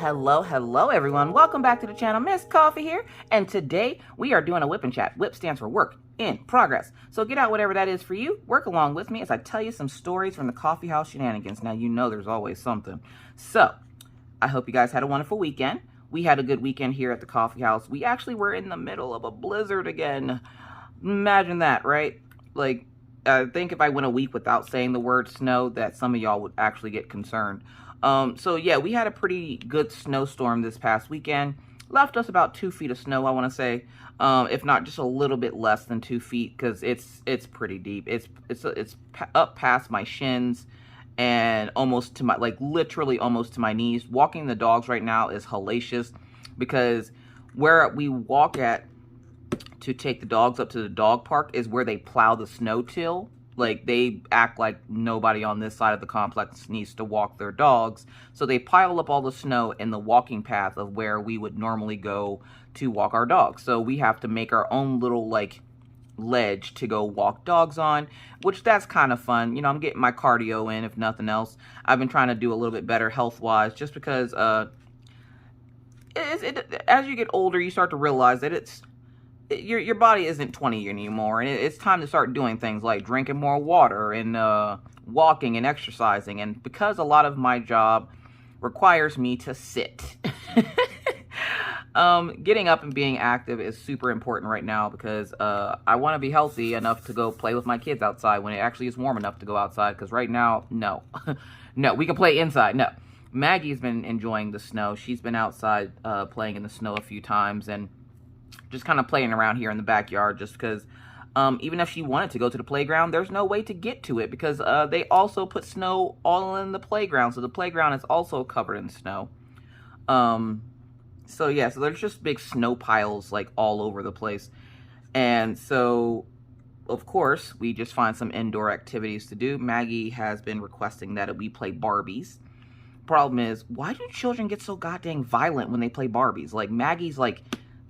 Hello everyone. Welcome back to the channel. Miss Coffee here, and today we are doing a whip and chat. Whip stands for work in progress. So get out whatever that is for you. Work along with me as I tell you some stories from the coffee house shenanigans. Now, you know there's always something. So I hope you guys had a wonderful weekend. We had a good weekend here at the coffee house. We actually were in the middle of a blizzard again. Imagine that, right? Like, I think if I went a week without saying the word snow, that some of y'all would actually get concerned. So yeah, we had a pretty good snowstorm this past weekend. Left us about 2 feet of snow, I want to say, if not just a little bit less than 2 feet, because it's pretty deep. It's up past my shins and almost to my, like, literally almost to my knees. Walking the dogs right now is hellacious because where we walk at to take the dogs up to the dog park is where they plow the snow till. Like, they act like nobody on this side of the complex needs to walk their dogs. So they pile up all the snow in the walking path of where we would normally go to walk our dogs. So we have to make our own little, like, ledge to go walk dogs on, which that's kind of fun. You know, I'm getting my cardio in, if nothing else. I've been trying to do a little bit better health-wise just because as you get older, you start to realize that your body isn't 20 anymore, and it's time to start doing things like drinking more water and walking and exercising. And because a lot of my job requires me to sit, getting up and being active is super important right now because I want to be healthy enough to go play with my kids outside when it actually is warm enough to go outside, because right now, no. No, we can play inside. No. Maggie's been enjoying the snow. She's been outside playing in the snow a few times and just kind of playing around here in the backyard, just because even if she wanted to go to the playground, there's no way to get to it because they also put snow all in the playground. So the playground is also covered in snow. So yeah, so there's just big snow piles like all over the place. And so, of course, we just find some indoor activities to do. Maggie has been requesting that we play Barbies. Problem is, why do children get so goddamn violent when they play Barbies? Like, Maggie's like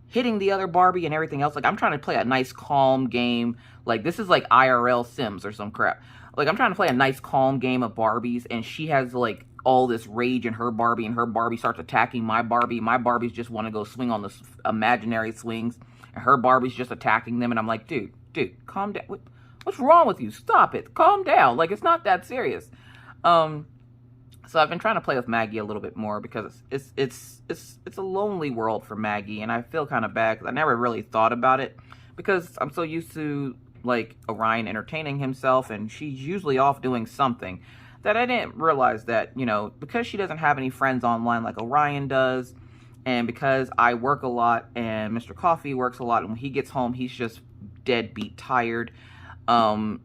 hitting the other Barbie and everything else. Like, I'm trying to play a nice calm game. Like, this is like IRL Sims or some crap. Like, I'm trying to play a nice calm game of Barbies, and she has like all this rage in her Barbie, and her Barbie starts attacking my Barbie. My Barbies just want to go swing on the imaginary swings, and her Barbie's just attacking them. And I'm like, dude, calm down. What's wrong with you? Stop it. Calm down. Like, it's not that serious. So I've been trying to play with Maggie a little bit more because it's a lonely world for Maggie, and I feel kind of bad because I never really thought about it because I'm so used to, like, Orion entertaining himself, and she's usually off doing something, that I didn't realize that, you know, because she doesn't have any friends online like Orion does, and because I work a lot and Mr. Coffee works a lot, and when he gets home, he's just deadbeat tired. I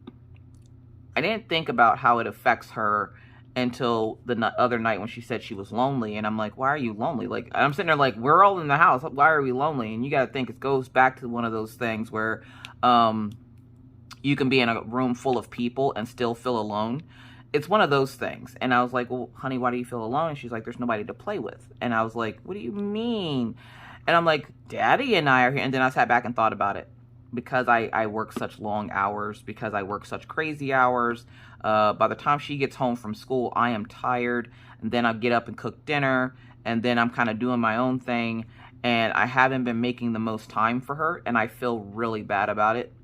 didn't think about how it affects her until the other night when she said she was lonely. And I'm like, why are you lonely? Like, I'm sitting there like, we're all in the house. Why are we lonely? And you got to think, it goes back to one of those things where you can be in a room full of people and still feel alone. It's one of those things. And I was like, well, honey, why do you feel alone? And she's like, there's nobody to play with. And I was like, what do you mean? And I'm like, Daddy and I are here. And then I sat back and thought about it. Because I work such long hours, because I work such crazy hours, by the time she gets home from school, I am tired, and then I get up and cook dinner, and then I'm kind of doing my own thing, and I haven't been making the most time for her, and I feel really bad about it.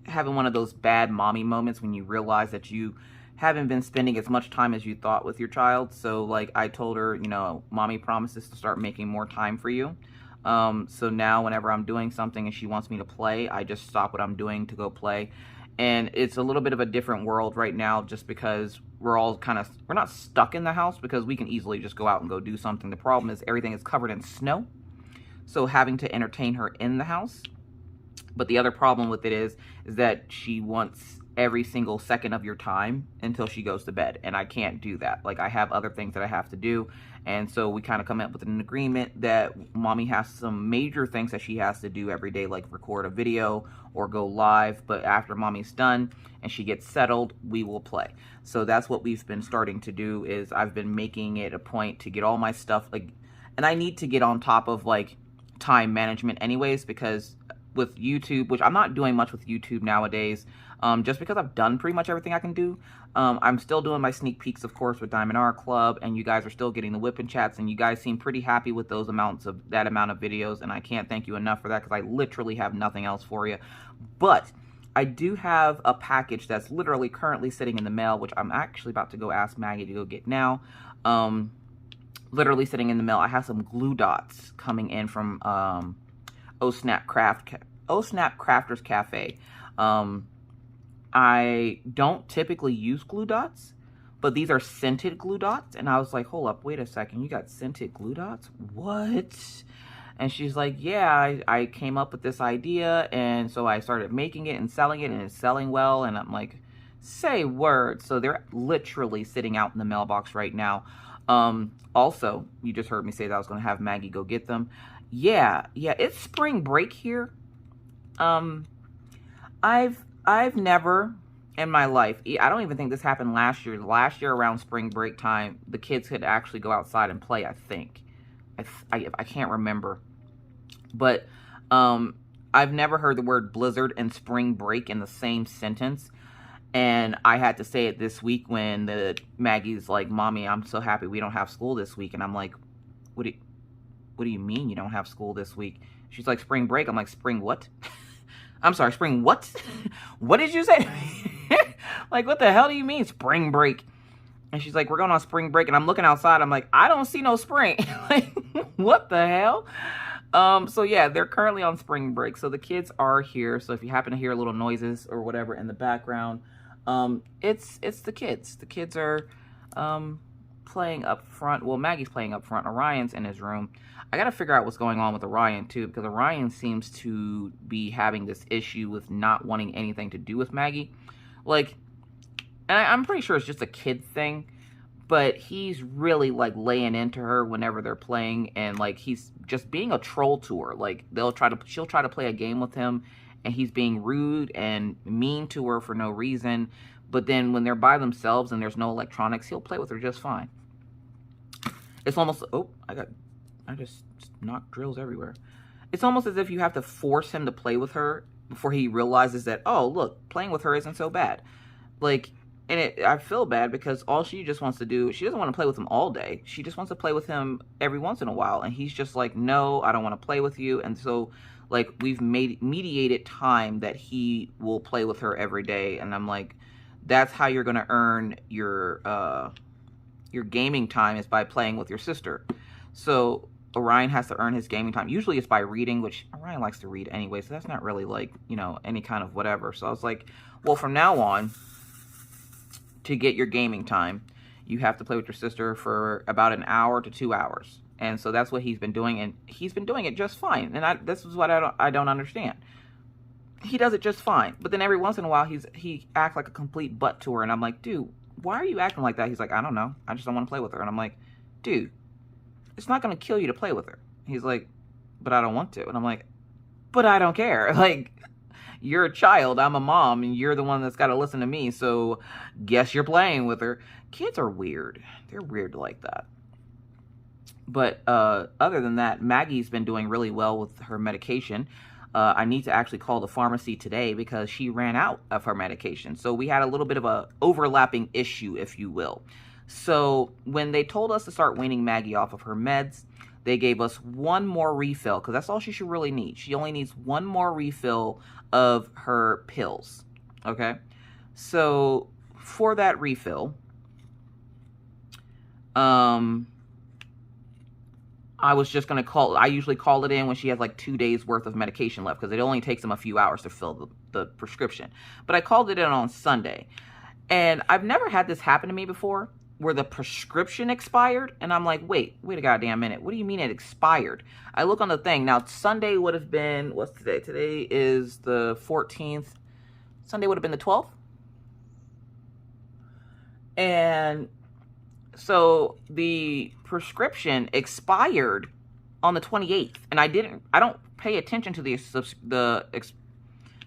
Having one of those bad mommy moments when you realize that you haven't been spending as much time as you thought with your child. So, like, I told her, you know, mommy promises to start making more time for you. So now whenever I'm doing something and she wants me to play, I just stop what I'm doing to go play. And it's a little bit of a different world right now just because we're all we're not stuck in the house because we can easily just go out and go do something. The problem is everything is covered in snow. So having to entertain her in the house. But the other problem with it is that she wants every single second of your time until she goes to bed. And I can't do that. Like, I have other things that I have to do. And so we kind of come up with an agreement that mommy has some major things that she has to do every day, like record a video or go live. But after mommy's done and she gets settled, we will play. So that's what we've been starting to do. Is I've been making it a point to get all my stuff, like, and I need to get on top of, like, time management anyways, because with YouTube, which I'm not doing much with YouTube nowadays, just because I've done pretty much everything I can do. I'm still doing my sneak peeks, of course, with Diamond Art Club, and you guys are still getting the whipping chats, and you guys seem pretty happy with that amount of videos, and I can't thank you enough for that, because I literally have nothing else for you. But I do have a package that's literally currently sitting in the mail, which I'm actually about to go ask Maggie to go get now. Literally sitting in the mail. I have some glue dots coming in from Oh Snap Crafters Cafe. I don't typically use glue dots, but these are scented glue dots. And I was like, hold up, wait a second. You got scented glue dots? What? And she's like, yeah, I came up with this idea. And so I started making it and selling it, and it's selling well. And I'm like, say words. So they're literally sitting out in the mailbox right now. Also, you just heard me say that I was going to have Maggie go get them. Yeah, it's spring break here. I've never in my life, I don't even think this happened last year. Last year around spring break time, the kids could actually go outside and play, I think. I can't remember. But I've never heard the word blizzard and spring break in the same sentence. And I had to say it this week when Maggie's like, Mommy, I'm so happy we don't have school this week. And I'm like, what do you mean you don't have school this week? She's like, spring break. I'm like, spring what? I'm sorry, spring what? What did you say? Like, what the hell do you mean spring break? And she's like, we're going on spring break. And I'm looking outside. I'm like, I don't see no spring. Like, what the hell? So yeah, they're currently on spring break. So the kids are here. So if you happen to hear little noises or whatever in the background, it's the kids. The kids are playing up front. Well, Maggie's playing up front. Orion's in his room. I got to figure out what's going on with Orion too, because Orion seems to be having this issue with not wanting anything to do with Maggie. Like, and I'm pretty sure it's just a kid thing, but he's really like laying into her whenever they're playing, and like he's just being a troll to her. Like she'll try to play a game with him, and he's being rude and mean to her for no reason. But then when they're by themselves and there's no electronics, he'll play with her just fine. It's almost, oh, I just knocked drills everywhere. It's almost as if you have to force him to play with her before he realizes that, oh, look, playing with her isn't so bad. Like, and I feel bad because all she just wants to do, she doesn't want to play with him all day. She just wants to play with him every once in a while. And he's just like, no, I don't want to play with you. And so, like, we've mediated time that he will play with her every day. And I'm like, that's how you're going to earn your gaming time, is by playing with your sister. So Orion has to earn his gaming time. Usually it's by reading, which Orion likes to read anyway, so that's not really like, you know, any kind of whatever. So I was like, well, from now on, to get your gaming time, you have to play with your sister for about an hour to 2 hours. And so that's what he's been doing, and he's been doing it just fine. And this is what I don't understand. He does it just fine, but then every once in a while he acts like a complete butt to her, and I'm like, dude, why are you acting like that? He's like, I don't know, I just don't want to play with her. And I'm like, dude, it's not going to kill you to play with her. He's like, but I don't want to. And I'm like, but I don't care. Like, you're a child, I'm a mom, and you're the one that's got to listen to me, so guess you're playing with her. Kids are weird. They're weird like that. But other than that, Maggie's been doing really well with her medication. I need to actually call the pharmacy today because she ran out of her medication. So we had a little bit of a overlapping issue, if you will. So when they told us to start weaning Maggie off of her meds, they gave us one more refill, because that's all she should really need. She only needs one more refill of her pills. Okay? So for that refill, I was just going to I usually call it in when she has like 2 days worth of medication left, because it only takes them a few hours to fill the prescription. But I called it in on Sunday. And I've never had this happen to me before, where the prescription expired. And I'm like, wait a goddamn minute. What do you mean it expired? I look on the thing. Now, Sunday would have been, what's today? Today is the 14th. Sunday would have been the 12th. And so the prescription expired on the 28th, and I don't pay attention to the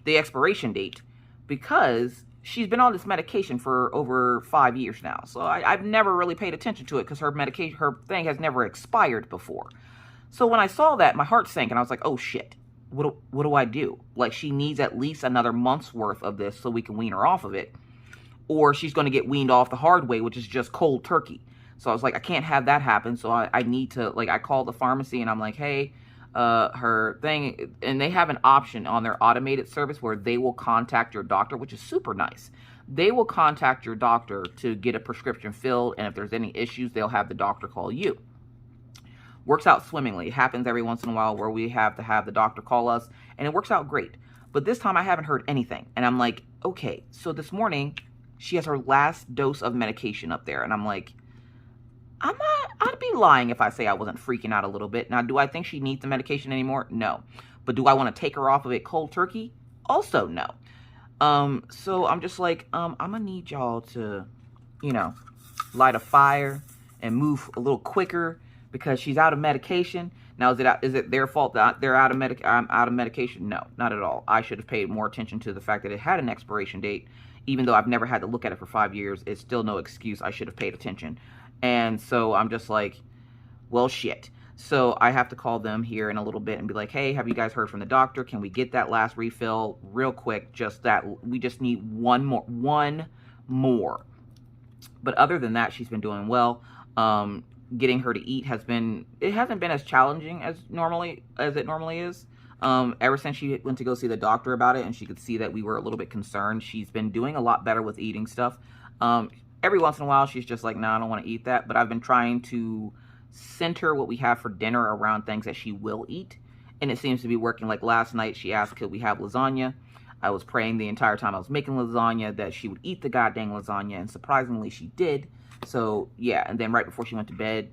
expiration date, because she's been on this medication for over 5 years now. So I've never really paid attention to it, because her thing has never expired before. So when I saw that, my heart sank, and I was like, oh shit. what do I do? Like, she needs at least another month's worth of this so we can wean her off of it. Or she's going to get weaned off the hard way, which is just cold turkey. So I was like, I can't have that happen. So I need to, like, I called the pharmacy and I'm like, hey, her thing, and they have an option on their automated service where they will contact your doctor, which is super nice. They will contact your doctor to get a prescription filled, and if there's any issues, they'll have the doctor call you. Works out swimmingly. It happens every once in a while where we have to have the doctor call us, and it works out great. But this time I haven't heard anything, and I'm like, okay, so this morning she has her last dose of medication up there, and I'm like, I'd be lying if I say I wasn't freaking out a little bit. Now, do I think she needs the medication anymore? No. But do I want to take her off of it cold turkey? Also, no. So I'm just like, I'm gonna need y'all to, you know, light a fire and move a little quicker because she's out of medication. Now, is it their fault that I'm out of medication? No, not at all. I should have paid more attention to the fact that it had an expiration date. Even though I've never had to look at it for 5 years, it's still no excuse. I should have paid attention. And so I'm just like, well, shit. So I have to call them here in a little bit and be like, hey, have you guys heard from the doctor? Can we get that last refill real quick? Just that, we just need one more. But other than that, she's been doing well. Getting her to eat hasn't been as challenging as it normally is. Ever since she went to go see the doctor about it and she could see that we were a little bit concerned, she's been doing a lot better with eating stuff. Every once in a while, she's just like, no, I don't want to eat that. But I've been trying to center what we have for dinner around things that she will eat. And it seems to be working. Like last night, she asked, could we have lasagna? I was praying the entire time I was making lasagna that she would eat the goddamn lasagna. And surprisingly, she did. So, yeah. And then right before she went to bed,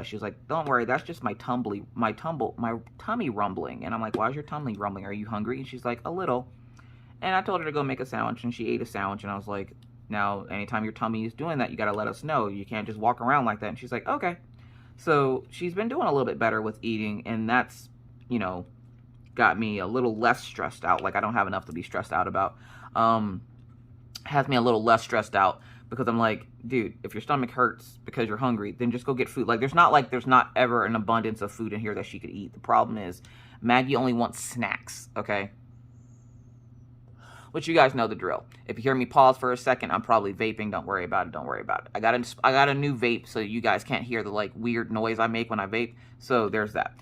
she was like, don't worry, that's just my tummy rumbling. And I'm like, why is your tummy rumbling? Are you hungry? And she's like, a little. And I told her to go make a sandwich. And she ate a sandwich. And I was like, now, anytime your tummy is doing that, you got to let us know. You can't just walk around like that. And she's like, okay. So she's been doing a little bit better with eating. And that's, you know, got me a little less stressed out. Like, I don't have enough to be stressed out about. Has me a little less stressed out because I'm like, dude, if your stomach hurts because you're hungry, then just go get food. Like, there's not ever an abundance of food in here that she could eat. The problem is Maggie only wants snacks, okay? Which you guys know the drill. If you hear me pause for a second, I'm probably vaping. Don't worry about it. Don't worry about it. I got a new vape, so you guys can't hear the like weird noise I make when I vape. So there's that.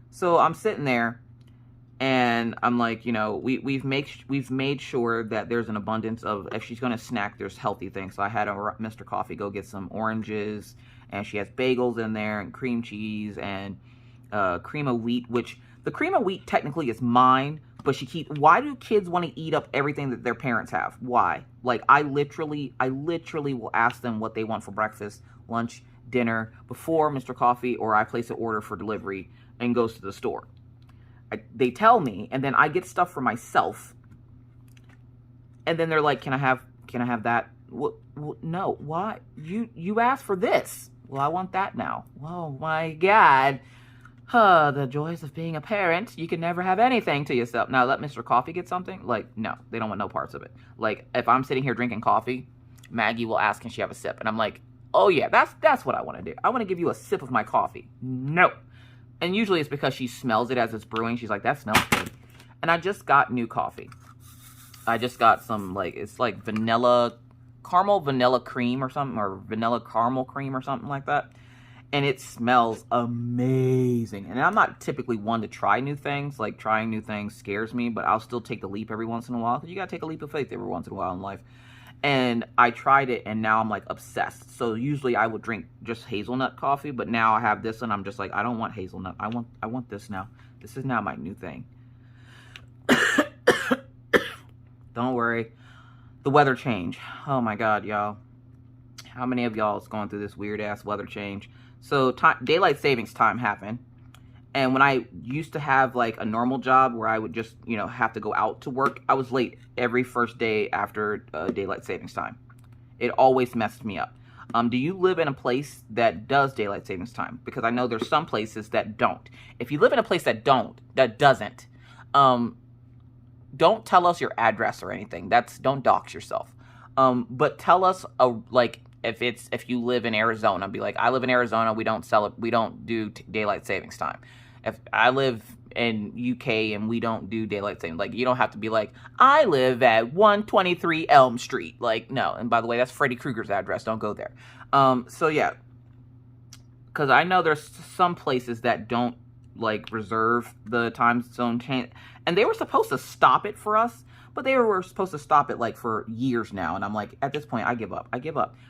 So I'm sitting there, and I'm like, you know, we've made sure that there's an abundance of, if she's gonna snack, there's healthy things. So I had Mr. Coffee go get some oranges, and she has bagels in there and cream cheese and cream of wheat. Which the cream of wheat technically is mine. But why do kids want to eat up everything that their parents have? Why? Like, I literally will ask them what they want for breakfast, lunch, dinner, before Mr. Coffee or I place an order for delivery and goes to the store. They tell me, and then I get stuff for myself. And then they're like, can I have that? No, why? You asked for this. Well, I want that now. Oh my God. The joys of being a parent. You can never have anything to yourself. Now, let Mr. Coffee get something? Like, no, they don't want no parts of it. Like, if I'm sitting here drinking coffee, Maggie will ask, can she have a sip? And I'm like, oh yeah, that's what I want to do. I want to give you a sip of my coffee. No. And usually it's because she smells it as it's brewing. She's like, that smells good. And I just got new coffee. I just got some, like, it's like caramel vanilla cream or something, or vanilla caramel cream or something like that. And it smells amazing. And I'm not typically one to try new things. Like, trying new things scares me, but I'll still take the leap every once in a while. Because you got to take a leap of faith every once in a while in life. And I tried it, and now I'm, like, obsessed. So usually I would drink just hazelnut coffee. But now I have this, and I'm just like, I don't want hazelnut. I want this now. This is now my new thing. Don't worry. The weather change. Oh, my God, y'all. How many of y'all is going through this weird-ass weather change? So daylight savings time happened. And when I used to have like a normal job where I would just, you know, have to go out to work, I was late every first day after daylight savings time. It always messed me up. Do you live in a place that does daylight savings time? Because I know there's some places that don't. If you live in a place that doesn't, don't tell us your address or anything. Don't dox yourself. But tell us like, if you live in Arizona, be like, I live in Arizona, we don't do daylight savings time. If I live in UK and we don't do daylight saving, like, you don't have to be like, I live at 123 Elm Street. Like, no. And by the way, that's Freddy Krueger's address. Don't go there. So yeah, because I know there's some places that don't like reserve the time zone change, and they were supposed to stop it for us, but they were supposed to stop it like for years now. And I'm like, at this point, I give up.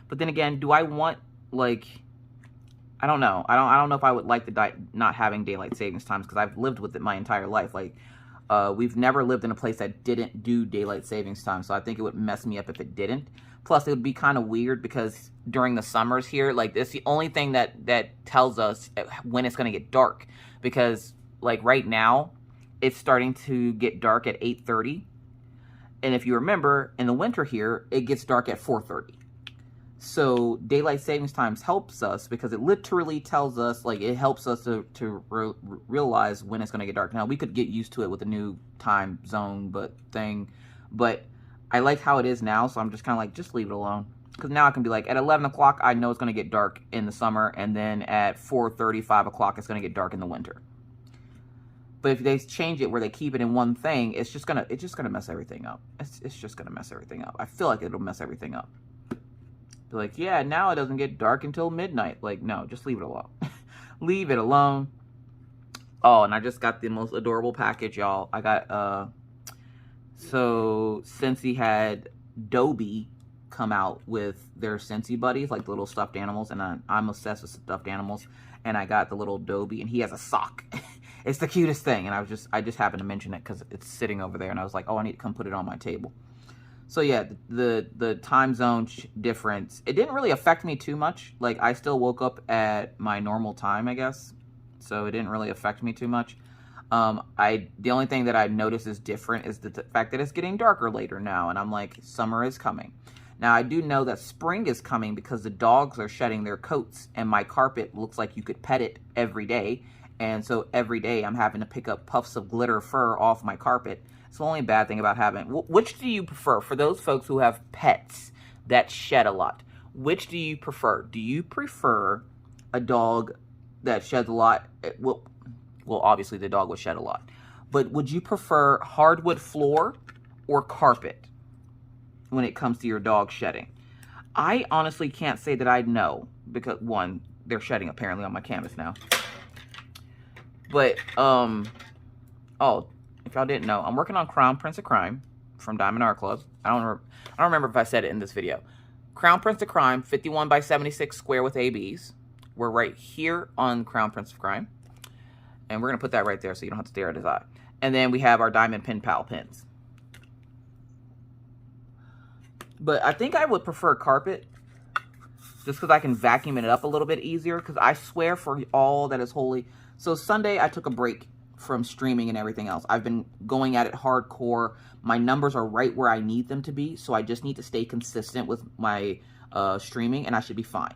But then again, do I want, like, I don't know. I don't know if I would like the not having daylight savings times, because I've lived with it my entire life. Like, we've never lived in a place that didn't do daylight savings time, so I think it would mess me up if it didn't. Plus, it would be kind of weird because during the summers here, like, it's the only thing that tells us when it's going to get dark. Because, like, right now, it's starting to get dark at 8:30. And if you remember, in the winter here, it gets dark at 4:30. So daylight savings times helps us because it literally tells us, like, it helps us to realize when it's going to get dark. Now, we could get used to it with the new time zone but I like how it is now, so I'm just kind of like, just leave it alone. Because now I can be like, at 11 o'clock, I know it's going to get dark in the summer, and then at 4:30, 5 o'clock, it's going to get dark in the winter. But if they change it where they keep it in one thing, it's just gonna mess everything up. It's just gonna mess everything up. I feel like it'll mess everything up. Be like, yeah, now it doesn't get dark until midnight. Like, no, just leave it alone. Leave it alone. Oh, and I just got the most adorable package, y'all. I got so Scentsy had Dobie come out with their Scentsy buddies, like the little stuffed animals, and I'm obsessed with stuffed animals. And I got the little Dobie, and he has a sock. It's the cutest thing, and I just happened to mention it because it's sitting over there, and I was like, oh, I need to come put it on my table. So yeah, the time zone difference, it didn't really affect me too much. Like, I still woke up at my normal time, I guess, so it didn't really affect me too much. The only thing that I noticed is different is the fact that it's getting darker later now, and I'm like, summer is coming. Now, I do know that spring is coming because the dogs are shedding their coats, and my carpet looks like you could pet it every day. And so every day I'm having to pick up puffs of glitter fur off my carpet. It's the only bad thing about having. Which do you prefer? For those folks who have pets that shed a lot, which do you prefer? Do you prefer a dog that sheds a lot? Well, obviously the dog would shed a lot. But would you prefer hardwood floor or carpet when it comes to your dog shedding? I honestly can't say that I know, because one, they're shedding apparently on my canvas now. But, oh, if y'all didn't know, I'm working on Crown Prince of Crime from Diamond Art Club. I don't remember if I said it in this video. Crown Prince of Crime, 51 by 76 square with ABs. We're right here on Crown Prince of Crime. And we're going to put that right there so you don't have to stare at his eye. And then we have our Diamond Pen Pal pins. But I think I would prefer carpet, just because I can vacuum it up a little bit easier. Because I swear for all that is holy. So Sunday, I took a break from streaming and everything else. I've been going at it hardcore. My numbers are right where I need them to be. So I just need to stay consistent with my streaming, and I should be fine.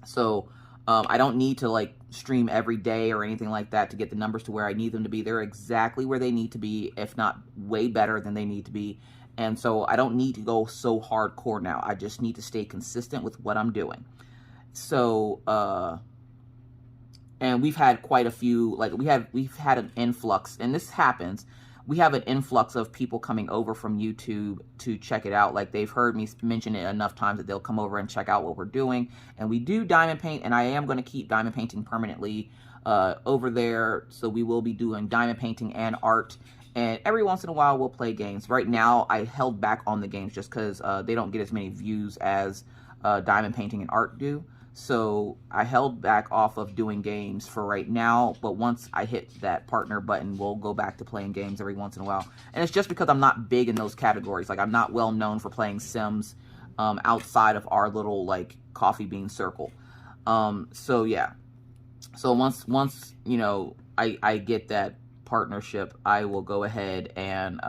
So I don't need to, like, stream every day or anything like that to get the numbers to where I need them to be. They're exactly where they need to be, if not way better than they need to be. And so I don't need to go so hardcore now. I just need to stay consistent with what I'm doing. So, and we've had quite a few, like, we've had an influx, and this happens. We have an influx of people coming over from YouTube to check it out. Like, they've heard me mention it enough times that they'll come over and check out what we're doing. And we do diamond paint, and I am going to keep diamond painting permanently over there. So we will be doing diamond painting and art. And every once in a while, we'll play games. Right now, I held back on the games just because they don't get as many views as diamond painting and art do. So I held back off of doing games for right now. But once I hit that partner button, we'll go back to playing games every once in a while. And it's just because I'm not big in those categories. Like, I'm not well known for playing Sims outside of our little, like, coffee bean circle. So, yeah. So once you know, I get that partnership, I will go ahead and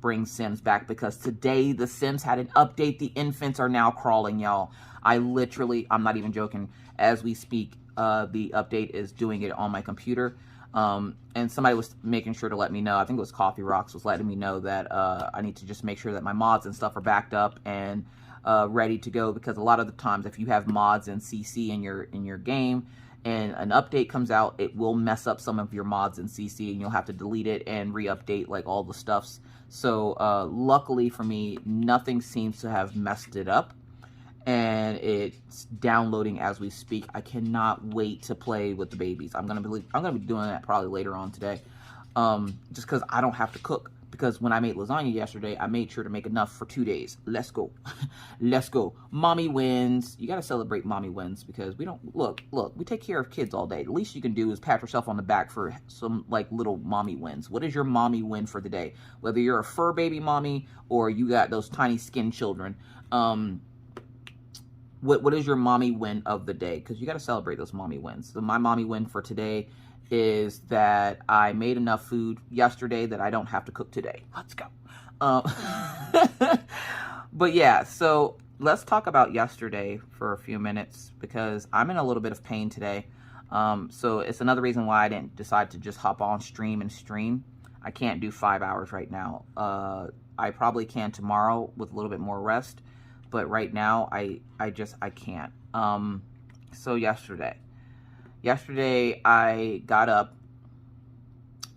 bring Sims back, because today the Sims had an update. The infants are now crawling, y'all. I'm not even joking, as we speak, the update is doing it on my computer. And somebody was making sure to let me know, I think it was Coffee Rocks, was letting me know that I need to just make sure that my mods and stuff are backed up and ready to go, because a lot of the times if you have mods and CC in your game, and an update comes out, it will mess up some of your mods in CC, and you'll have to delete it and re-update like all the stuffs. So luckily for me, nothing seems to have messed it up, and it's downloading as we speak. I cannot wait to play with the babies. I'm gonna be doing that probably later on today, just because I don't have to cook. Because when I made lasagna yesterday, I made sure to make enough for 2 days. Let's go. Let's go. Mommy wins. You got to celebrate mommy wins, because we don't, look, we take care of kids all day. The least you can do is pat yourself on the back for some like little mommy wins. What is your mommy win for the day? Whether you're a fur baby mommy or you got those tiny skin children, what is your mommy win of the day? Because you got to celebrate those mommy wins. So my mommy win for today is that I made enough food yesterday that I don't have to cook today. Let's go. But yeah, so let's talk about yesterday for a few minutes, because I'm in a little bit of pain today. So it's another reason why I didn't decide to just hop on stream. I can't do 5 hours right now. I probably can tomorrow with a little bit more rest, but right now I can't. So yesterday I got up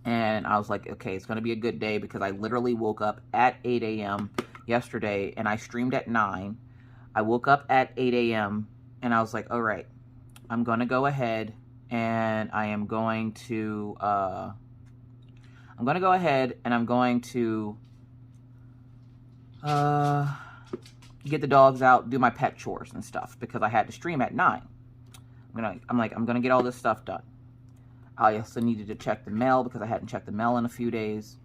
and I was like, okay, it's going to be a good day, because I literally woke up at 8 a.m. yesterday and I streamed at 9. I woke up at 8 a.m. and I was like, all right, I'm going to go ahead and I'm going to get the dogs out, do my pet chores and stuff, because I had to stream at 9. I'm gonna get all this stuff done. I also needed to check the mail, because I hadn't checked the mail in a few days.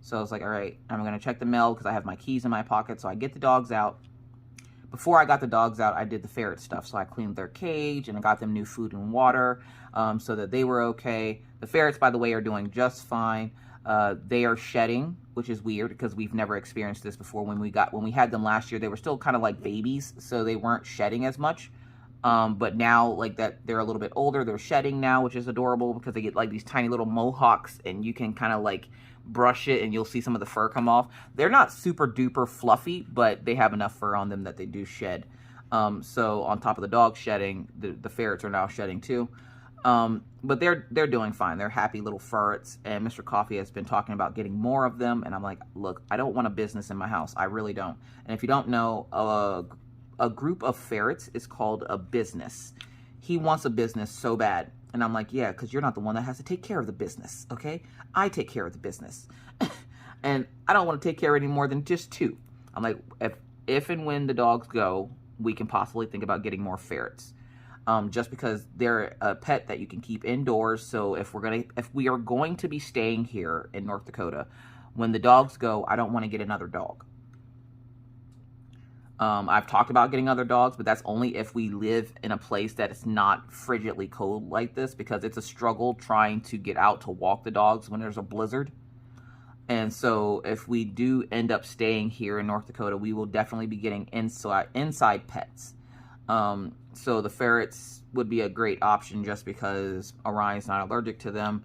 So I was like, all right, I'm gonna check the mail because I have my keys in my pocket. So I get the dogs out. Before I got the dogs out, I did the ferret stuff. So I cleaned their cage and I got them new food and water, so that they were okay. The ferrets, by the way, are doing just fine. They are shedding, which is weird because we've never experienced this before. When we had them last year, they were still kind of like babies, so they weren't shedding as much. But now, like that, they're a little bit older. They're shedding now, which is adorable, because they get like these tiny little mohawks, and you can kind of like brush it and you'll see some of the fur come off. They're not super duper fluffy, but they have enough fur on them that they do shed. So on top of the dog shedding, the ferrets are now shedding too. But they're doing fine. They're happy little ferrets, and Mr. Coffee has been talking about getting more of them. And I'm like, look, I don't want a business in my house. I really don't. And if you don't know, a group of ferrets is called a business. He wants a business so bad. And I'm like, yeah, because you're not the one that has to take care of the business, okay? I take care of the business. And I don't want to take care of any more than just 2. I'm like, if and when the dogs go, we can possibly think about getting more ferrets. Just because they're a pet that you can keep indoors. So if we are going to be staying here in North Dakota, when the dogs go, I don't want to get another dog. I've talked about getting other dogs, but that's only if we live in a place that is not frigidly cold like this, because it's a struggle trying to get out to walk the dogs when there's a blizzard. And so if we do end up staying here in North Dakota, we will definitely be getting inside pets. So the ferrets would be a great option, just because Orion's not allergic to them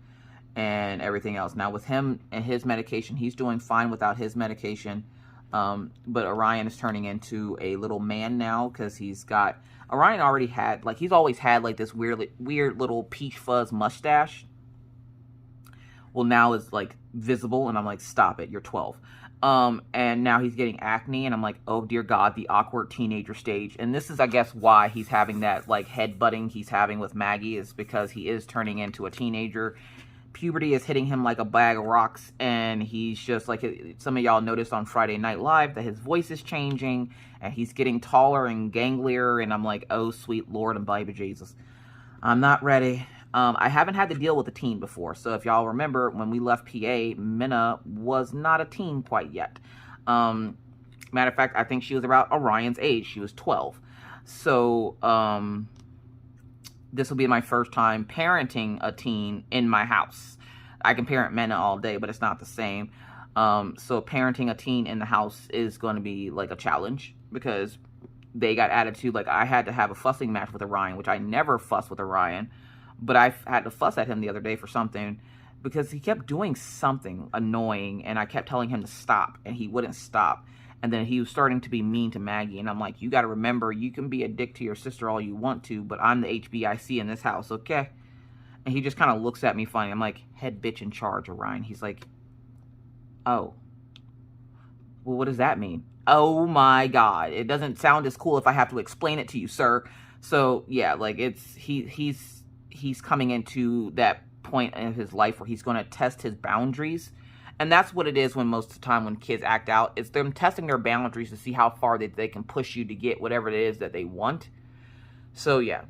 and everything else. Now with him and his medication, he's doing fine without his medication. But Orion is turning into a little man now, because Orion already had, like, he's always had like this weird little peach fuzz mustache. Well, now it's like visible, and I'm like, stop it, you're 12. And now he's getting acne, and I'm like, oh dear God, the awkward teenager stage. And this is, I guess, why he's having that like headbutting he's having with Maggie, is because he is turning into a teenager. Puberty is hitting him like a bag of rocks, and he's just like, some of y'all noticed on Friday Night Live that his voice is changing, and he's getting taller and ganglier, and I'm like, oh sweet Lord and baby Jesus, I'm not ready. I haven't had to deal with a teen before, so if y'all remember, when we left PA, Minna was not a teen quite yet. Matter of fact, I think she was about Orion's age. She was 12. So, this will be my first time parenting a teen in my house. I can parent Minna all day, but it's not the same. So parenting a teen in the house is going to be like a challenge, because they got attitude. Like, I had to have a fussing match with Orion, which I never fuss with Orion, but I had to fuss at him the other day for something, because he kept doing something annoying, and I kept telling him to stop, and he wouldn't stop. And then he was starting to be mean to Maggie. And I'm like, you got to remember, you can be a dick to your sister all you want to, but I'm the HBIC in this house, okay? And he just kind of looks at me funny. I'm like, head bitch in charge, Orion. He's like, oh. Well, what does that mean? Oh my God. It doesn't sound as cool if I have to explain it to you, sir. So yeah, like he's coming into that point in his life where he's going to test his boundaries. And that's what it is when most of the time when kids act out. It's them testing their boundaries to see how far they can push you to get whatever it is that they want. So, yeah.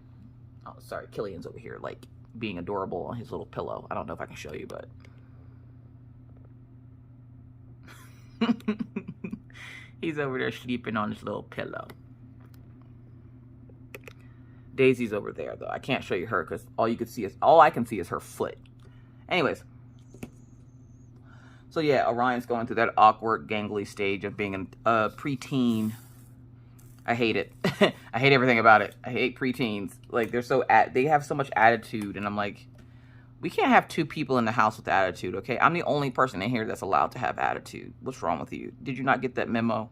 Oh, sorry. Killian's over here, like, being adorable on his little pillow. I don't know if I can show you, but... He's over there sleeping on his little pillow. Daisy's over there, though. I can't show you her because all I can see is her foot. Anyways... So yeah, Orion's going through that awkward, gangly stage of being a preteen. I hate it. I hate everything about it. I hate preteens. Like, they have so much attitude, and I'm like, we can't have two people in the house with attitude, okay? I'm the only person in here that's allowed to have attitude. What's wrong with you? Did you not get that memo?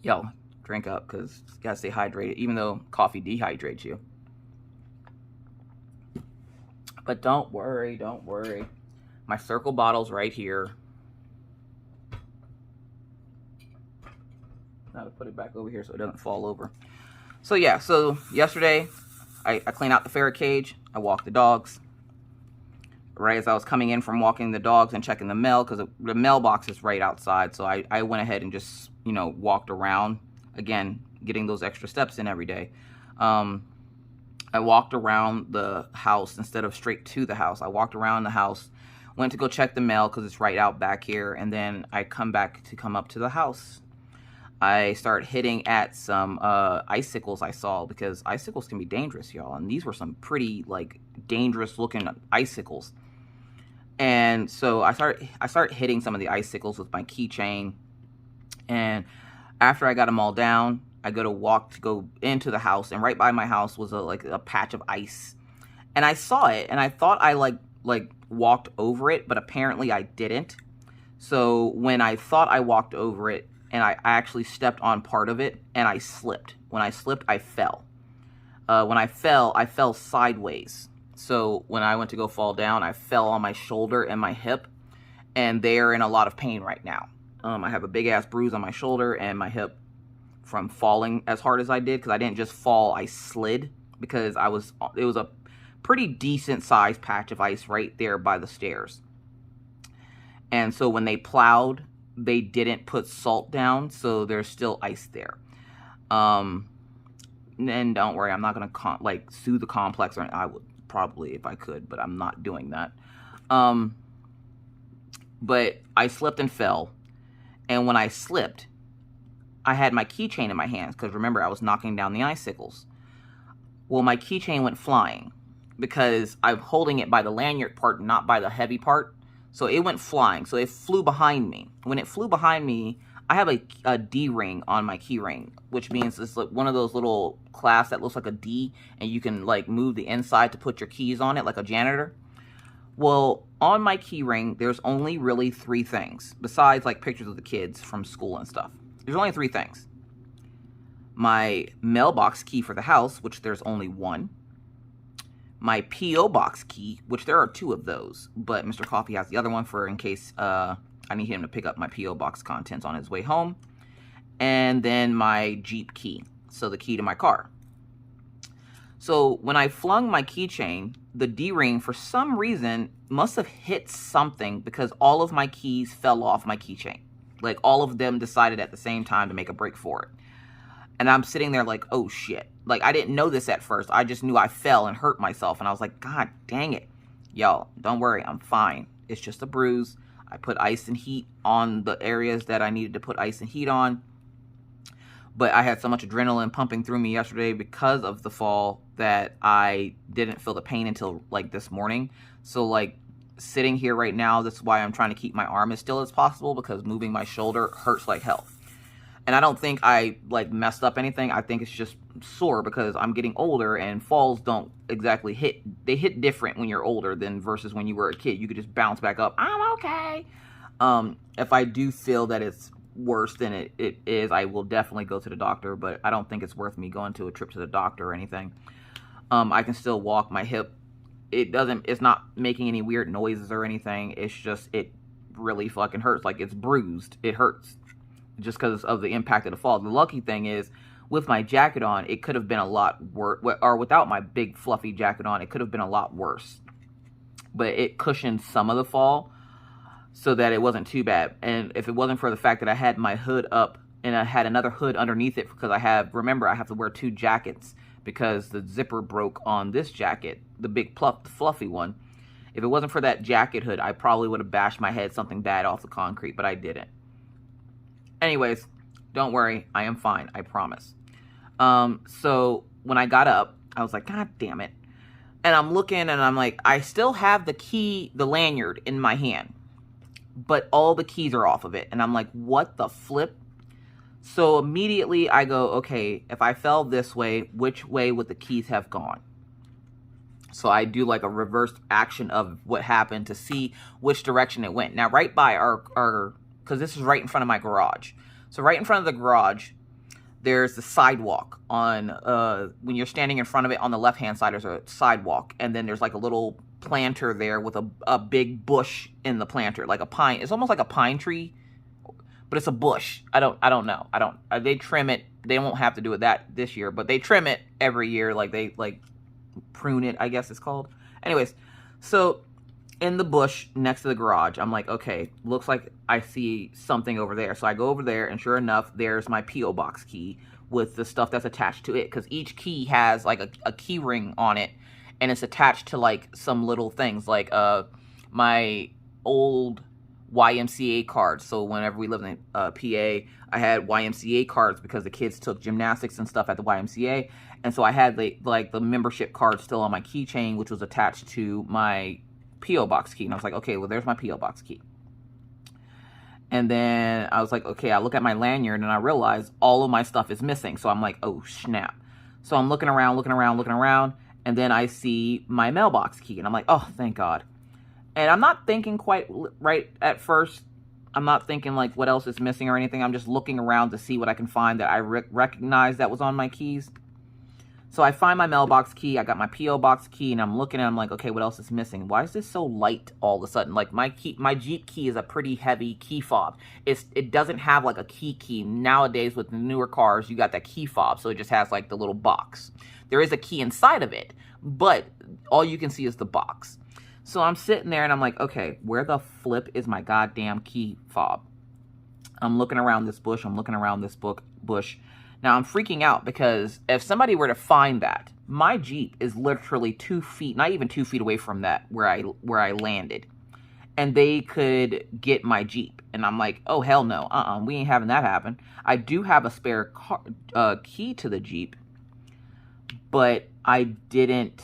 Yo, drink up, because you gotta stay hydrated, even though coffee dehydrates you. But don't worry, don't worry. My circle bottle's right here. Now to put it back over here so it doesn't fall over. So yeah, so yesterday I cleaned out the ferret cage. I walked the dogs. Right as I was coming in from walking the dogs and checking the mail, because the mailbox is right outside. So I went ahead and just, you know, walked around. Again, getting those extra steps in every day. I walked around the house instead of straight to the house. I walked around the house, went to go check the mail because it's right out back here, and then I come back to come up to the house. I start hitting at some icicles I saw, because icicles can be dangerous, y'all, and these were some pretty, like, dangerous looking icicles. And so I start hitting some of the icicles with my keychain, and after I got them all down, I go to go into the house, and right by my house was a patch of ice. And I saw it, and I thought I like walked over it, but apparently I didn't. So when I thought I walked over it, and I actually stepped on part of it, and I slipped. When I slipped, I fell. When I fell sideways. So when I went to go fall down, I fell on my shoulder and my hip, and they're in a lot of pain right now. I have a big-ass bruise on my shoulder and my hip from falling as hard as I did, because I didn't just fall, I slid, because it was a pretty decent sized patch of ice right there by the stairs. And so when they plowed, they didn't put salt down, so there's still ice there. And don't worry, I'm not gonna sue the complex, or I would probably if I could, but I'm not doing that. But I slipped and fell, and when I slipped, I had my keychain in my hands, because remember, I was knocking down the icicles. Well, my keychain went flying, because I'm holding it by the lanyard part, not by the heavy part. So it went flying. So it flew behind me. When it flew behind me, I have a D ring on my key ring, which means it's like one of those little clasps that looks like a D, and you can like move the inside to put your keys on it, like a janitor. Well, on my key ring, there's only really 3 things, besides like pictures of the kids from school and stuff. There's only 3 things. My mailbox key for the house, which there's only 1. My P.O. box key, which there are 2 of those, but Mr. Coffee has the other one for in case I need him to pick up my P.O. box contents on his way home. And then my Jeep key, so the key to my car. So when I flung my keychain, the D-ring, for some reason, must have hit something, because all of my keys fell off my keychain. Like, all of them decided at the same time to make a break for it. And I'm sitting there like, oh, shit. Like, I didn't know this at first. I just knew I fell and hurt myself. And I was like, God dang it. Y'all, don't worry. I'm fine. It's just a bruise. I put ice and heat on the areas that I needed to put ice and heat on. But I had so much adrenaline pumping through me yesterday because of the fall that I didn't feel the pain until, like, this morning. So, like, sitting here right now, that's why I'm trying to keep my arm as still as possible, because moving my shoulder hurts like hell. And I don't think I, like, messed up anything. I think it's just sore because I'm getting older, and falls don't exactly hit. They hit different when you're older than versus when you were a kid. You could just bounce back up. I'm okay. If I do feel that it's worse than it is, I will definitely go to the doctor, but I don't think it's worth me going to a trip to the doctor or anything. I can still walk. My hip, it's not making any weird noises or anything. It's just, it really fucking hurts. Like, it's bruised. It hurts just because of the impact of the fall. The lucky thing is, with my jacket on, it could have been a lot worse, or without my big fluffy jacket on, it could have been a lot worse. But it cushioned some of the fall so that it wasn't too bad. And if it wasn't for the fact that I had my hood up and I had another hood underneath it, because remember, I have to wear 2 jackets because the zipper broke on this jacket, the big fluffy one. If it wasn't for that jacket hood, I probably would have bashed my head something bad off the concrete, but I didn't. Anyways, don't worry, I am fine, I promise. So when I got up, I was like, God damn it. And I'm looking and I'm like, I still have the lanyard in my hand, but all the keys are off of it. And I'm like, what the flip? So immediately I go, okay, if I fell this way, which way would the keys have gone? So I do like a reverse action of what happened to see which direction it went. Now, right by because this is right in front of my garage. So right in front of the garage, there's the sidewalk on, when you're standing in front of it, on the left-hand side, there's a sidewalk. And then there's like a little planter there with a big bush in the planter, like a pine. It's almost like a pine tree, but it's a bush. I don't know. They trim it. They won't have to do it this year, but they trim it every year. Like they prune it, I guess it's called. Anyways, so in the bush next to the garage, I'm like, okay, looks like I see something over there. So I go over there, and sure enough, there's my P.O. box key with the stuff that's attached to it, because each key has like a key ring on it, and it's attached to like some little things, like my old YMCA cards. So whenever we lived in PA, I had YMCA cards because the kids took gymnastics and stuff at the YMCA, and so I had the membership card still on my keychain, which was attached to my P.O. box key. And I was like, okay, well, there's my P.O. box key. And then I was like, okay, I look at my lanyard and I realize all of my stuff is missing. So I'm like, oh, snap. So I'm looking around, and then I see my mailbox key. And I'm like, oh, thank God. And I'm not thinking quite right at first. I'm not thinking like what else is missing or anything. I'm just looking around to see what I can find that I recognize that was on my keys. So I find my mailbox key, I got my P.O. box key, and I'm looking at it, I'm like, okay, what else is missing? Why is this so light all of a sudden? Like, my Jeep key is a pretty heavy key fob. It doesn't have, like, a key. Nowadays, with the newer cars, you got that key fob, so it just has, like, the little box. There is a key inside of it, but all you can see is the box. So I'm sitting there, and I'm like, okay, where the flip is my goddamn key fob? I'm looking around this bush, bush. Now, I'm freaking out because if somebody were to find that, my Jeep is literally 2 feet, not even 2 feet away from that, where I landed. And they could get my Jeep. And I'm like, oh, hell no. We ain't having that happen. I do have a spare key to the Jeep, but I didn't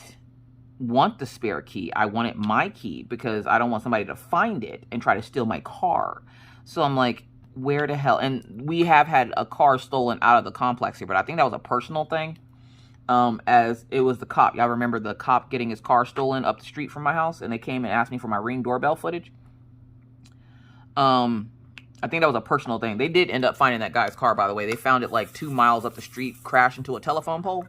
want the spare key. I wanted my key because I don't want somebody to find it and try to steal my car. So I'm like, where the hell? And we have had a car stolen out of the complex here, but I think that was a personal thing, as it was the cop. Y'all remember the cop getting his car stolen up the street from my house, and they came and asked me for my Ring doorbell footage. I think that was a personal thing. They did end up finding that guy's car, by the way. They found it like 2 miles up the street, crashed into a telephone pole.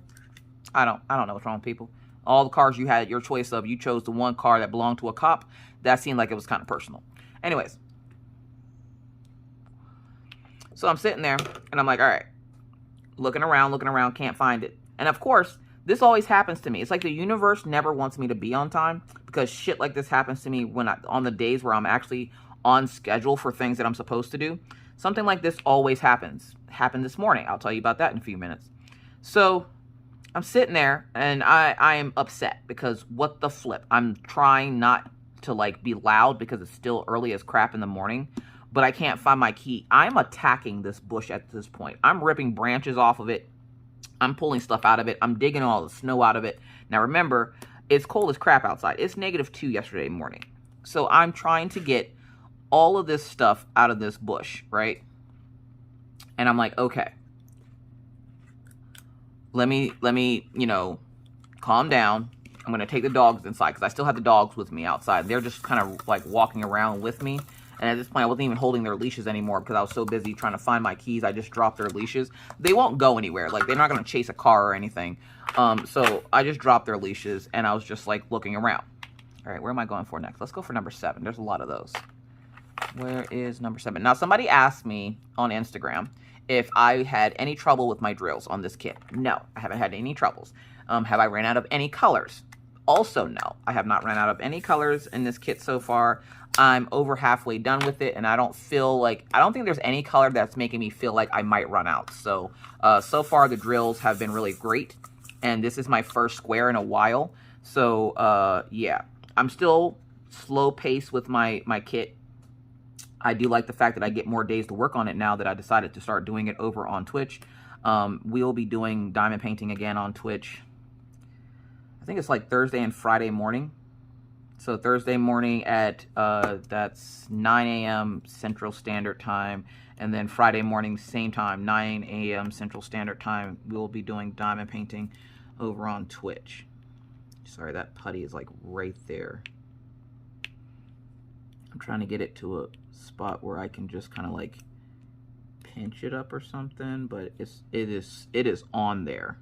I don't know what's wrong with people. All the cars you had your choice of, you chose the one car that belonged to a cop. That seemed like it was kind of personal. Anyways. So I'm sitting there, and I'm like, all right, looking around, can't find it. And of course, this always happens to me. It's like the universe never wants me to be on time, because shit like this happens to me on the days where I'm actually on schedule for things that I'm supposed to do. Something like this always happens. Happened this morning. I'll tell you about that in a few minutes. So I'm sitting there, and I am upset because what the flip? I'm trying not to like be loud because it's still early as crap in the morning. But I can't find my key. I'm attacking this bush at this point. I'm ripping branches off of it. I'm pulling stuff out of it. I'm digging all the snow out of it. Now remember, it's cold as crap outside. It's -2 yesterday morning. So I'm trying to get all of this stuff out of this bush, right? And I'm like, okay. Let me, calm down. I'm going to take the dogs inside because I still have the dogs with me outside. They're just kind of like walking around with me. And at this point, I wasn't even holding their leashes anymore because I was so busy trying to find my keys. I just dropped their leashes. They won't go anywhere. Like, they're not going to chase a car or anything. So I just dropped their leashes, and I was just, like, looking around. All right, where am I going for next? Let's go for number 7. There's a lot of those. Where is number 7? Now, somebody asked me on Instagram if I had any trouble with my drills on this kit. No, I haven't had any troubles. Have I ran out of any colors? Also, no. I have not ran out of any colors in this kit so far. I'm over halfway done with it, and I don't think there's any color that's making me feel like I might run out. So, so far the drills have been really great, and this is my first square in a while. So, yeah, I'm still slow paced with my kit. I do like the fact that I get more days to work on it now that I decided to start doing it over on Twitch. We'll be doing diamond painting again on Twitch. I think it's like Thursday and Friday morning. So Thursday morning at, that's 9 a.m. Central Standard Time. And then Friday morning, same time, 9 a.m. Central Standard Time, we'll be doing diamond painting over on Twitch. Sorry, that putty is like right there. I'm trying to get it to a spot where I can just kind of like pinch it up or something, but it is on there.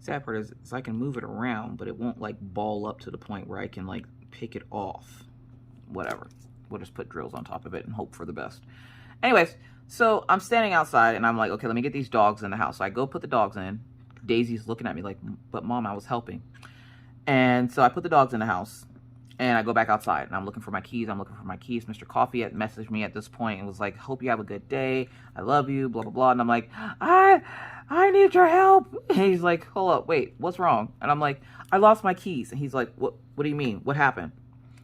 Sad part is I can move it around, but it won't like ball up to the point where I can like pick it off. Whatever. We'll just put drills on top of it and hope for the best. Anyways, so I'm standing outside and I'm like, okay, let me get these dogs in the house. So I go put the dogs in. Daisy's looking at me like, but Mom, I was helping. And so I put the dogs in the house and I go back outside and I'm looking for my keys. Mr. Coffee had messaged me at this point and was like, hope you have a good day. I love you, blah, blah, blah. And I'm like, I need your help. And he's like, hold up, wait, what's wrong? And I'm like, I lost my keys. And he's like, what do you mean? What happened?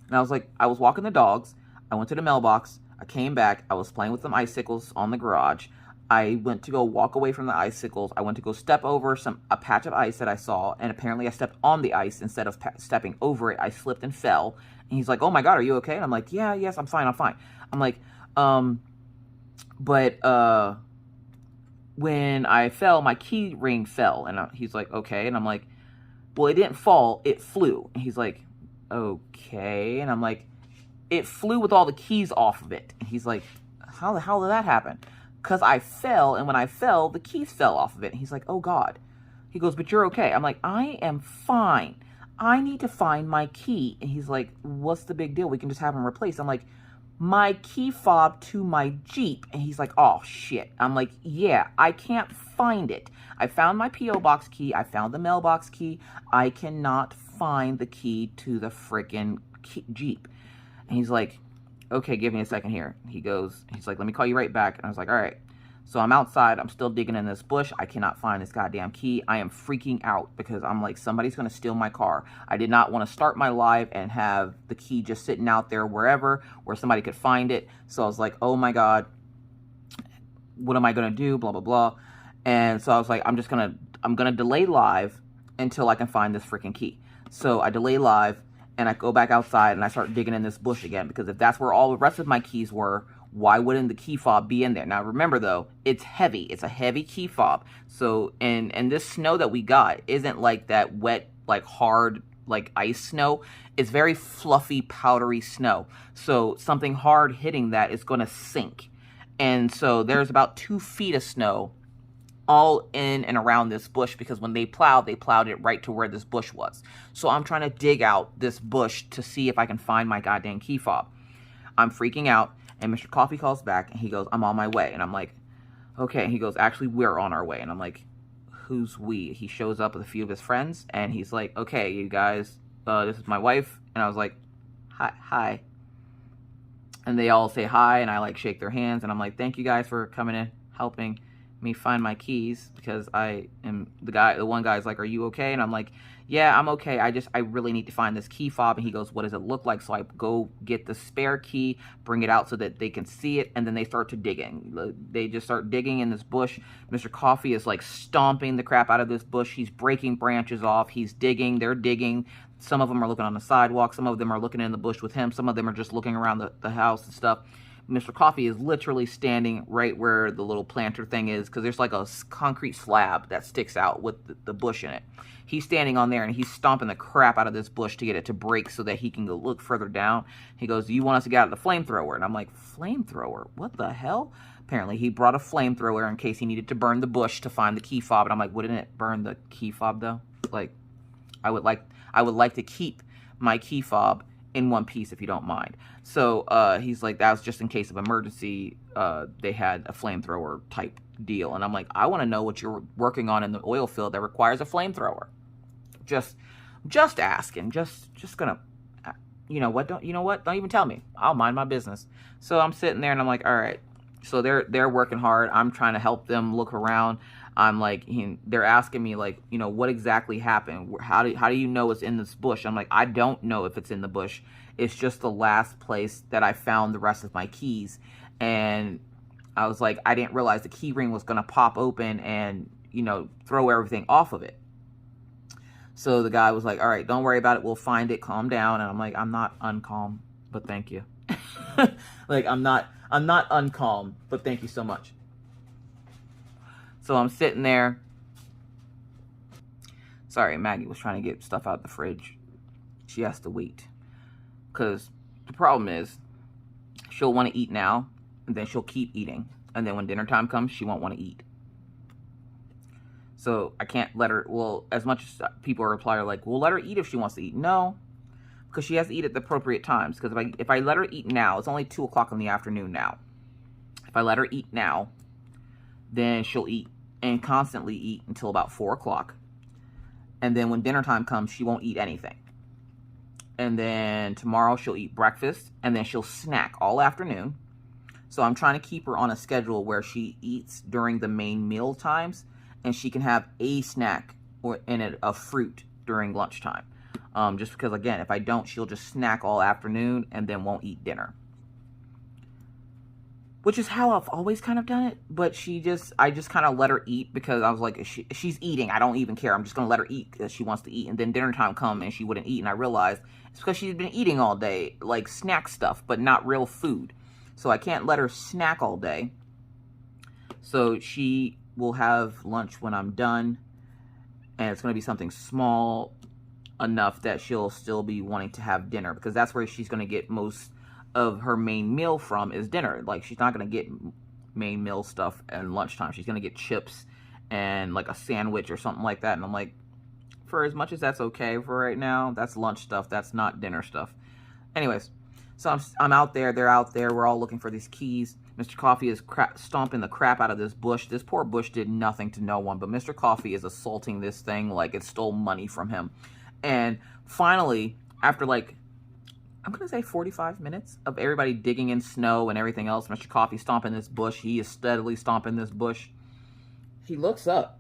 And I was like, I was walking the dogs. I went to the mailbox. I came back. I was playing with some icicles on the garage. I went to go walk away from the icicles. I went to go step over a patch of ice that I saw, and apparently I stepped on the ice instead of stepping over it. I slipped and fell. And he's like, oh my God, are you okay? And I'm like, yeah, yes, I'm fine, I'm fine. I'm like, when I fell, my key ring fell. And he's like, okay. And I'm like, well, it didn't fall, it flew. And he's like, okay. And I'm like, it flew with all the keys off of it. And he's like, how the hell did that happen? Because I fell, and when I fell, the keys fell off of it. And he's like, oh, God. He goes, but you're okay. I'm like, I am fine. I need to find my key. And he's like, what's the big deal? We can just have him replaced. I'm like, my key fob to my Jeep. And he's like, oh, shit. I'm like, yeah, I can't find it. I found my P.O. Box key. I found the mailbox key. I cannot find the key to the freaking Jeep. And he's like, okay, give me a second here. He's like, let me call you right back. And I was like, all right. So I'm outside. I'm still digging in this bush. I cannot find this goddamn key. I am freaking out because I'm like, somebody's going to steal my car. I did not want to start my live and have the key just sitting out there wherever where somebody could find it. So I was like, oh my God, what am I going to do? Blah, blah, blah. And so I was like, I'm going to delay live until I can find this freaking key. So I delay live. And I go back outside and I start digging in this bush again. Because if that's where all the rest of my keys were, why wouldn't the key fob be in there? Now remember though, it's heavy. It's a heavy key fob. So, and this snow that we got isn't like that wet, like hard, like ice snow. It's very fluffy, powdery snow. So something hard hitting that is going to sink. And so there's about 2 feet of snow all in and around this bush because when they plowed it right to where this bush was. So I'm trying to dig out this bush to see if I can find my goddamn key fob. I'm freaking out, and Mr. Coffee calls back, and he goes, I'm on my way. And I'm like, okay. And he goes, actually, we're on our way. And I'm like, who's we? He shows up with a few of his friends, and he's like, okay, you guys, this is my wife. And I was like, hi. And they all say hi, and I like shake their hands, and I'm like, thank you guys for coming in, helping me find my keys, because I am the one guy's like, are you okay? And I'm like, yeah, I'm okay. I really need to find this key fob. And he goes, what does it look like? So I go get the spare key, bring it out so that they can see it, and then they start to digging. They just start digging in this bush. Mr. Coffee is like stomping the crap out of this bush. He's breaking branches off. He's digging. They're digging. Some of them are looking on the sidewalk. Some of them are looking in the bush with him. Some of them are just looking around the house and stuff. Mr. Coffee is literally standing right where the little planter thing is, because there's like a concrete slab that sticks out with the bush in it. He's standing on there, and he's stomping the crap out of this bush to get it to break so that he can go look further down. He goes, "Do you want us to get out the flamethrower?" And I'm like, "Flamethrower? What the hell?" Apparently, he brought a flamethrower in case he needed to burn the bush to find the key fob. And I'm like, wouldn't it burn the key fob, though? Like, I would like to keep my key fob in one piece, if you don't mind. So he's like, that was just in case of emergency. They had a flamethrower type deal. And I'm like, I want to know what you're working on in the oil field that requires a flamethrower. Just asking. Just gonna, you know what? Don't even tell me. I'll mind my business. So I'm sitting there, and I'm like, all right. So they're working hard. I'm trying to help them look around. I'm like, they're asking me, like, you know, what exactly happened? How do you know it's in this bush? I'm like, I don't know if it's in the bush. It's just the last place that I found the rest of my keys. And I was like, I didn't realize the key ring was going to pop open and, you know, throw everything off of it. So the guy was like, all right, don't worry about it. We'll find it. Calm down. And I'm like, I'm not uncalm, but thank you. Like, I'm not uncalm, but thank you so much. So I'm sitting there. Sorry, Maggie was trying to get stuff out of the fridge. She has to wait. Because the problem is, she'll want to eat now, and then she'll keep eating. And then when dinner time comes, she won't want to eat. So I can't let her, well, as much as people reply, like, well, let her eat if she wants to eat. No, because she has to eat at the appropriate times. Because if I let her eat now, it's only 2 o'clock in the afternoon now. If I let her eat now, then she'll eat and constantly eat until about 4 o'clock. And then when dinner time comes, she won't eat anything. And then tomorrow she'll eat breakfast, and then she'll snack all afternoon. So I'm trying to keep her on a schedule where she eats during the main meal times, and she can have a snack or in it a fruit during lunchtime. Just because, again, if I don't, she'll just snack all afternoon and then won't eat dinner. Which is how I've always kind of done it. But I just kind of let her eat because I was like, she's eating. I don't even care. I'm just going to let her eat because she wants to eat. And then dinner time come and she wouldn't eat. And I realized it's because she's been eating all day, like snack stuff, but not real food. So I can't let her snack all day. So she will have lunch when I'm done. And it's going to be something small enough that she'll still be wanting to have dinner. Because that's where she's going to get most of her main meal from is dinner. Like, she's not going to get main meal stuff at lunchtime. She's going to get chips and like a sandwich or something like that. And I'm like, for as much as that's okay for right now, that's lunch stuff. That's not dinner stuff. Anyways, so I'm out there. They're out there. We're all looking for these keys. Mr. Coffee is stomping the crap out of this bush. This poor bush did nothing to no one, but Mr. Coffee is assaulting this thing like it stole money from him. And finally, after like, I'm going to say 45 minutes of everybody digging in snow and everything else, Mr. Coffee stomping this bush. He is steadily stomping this bush. He looks up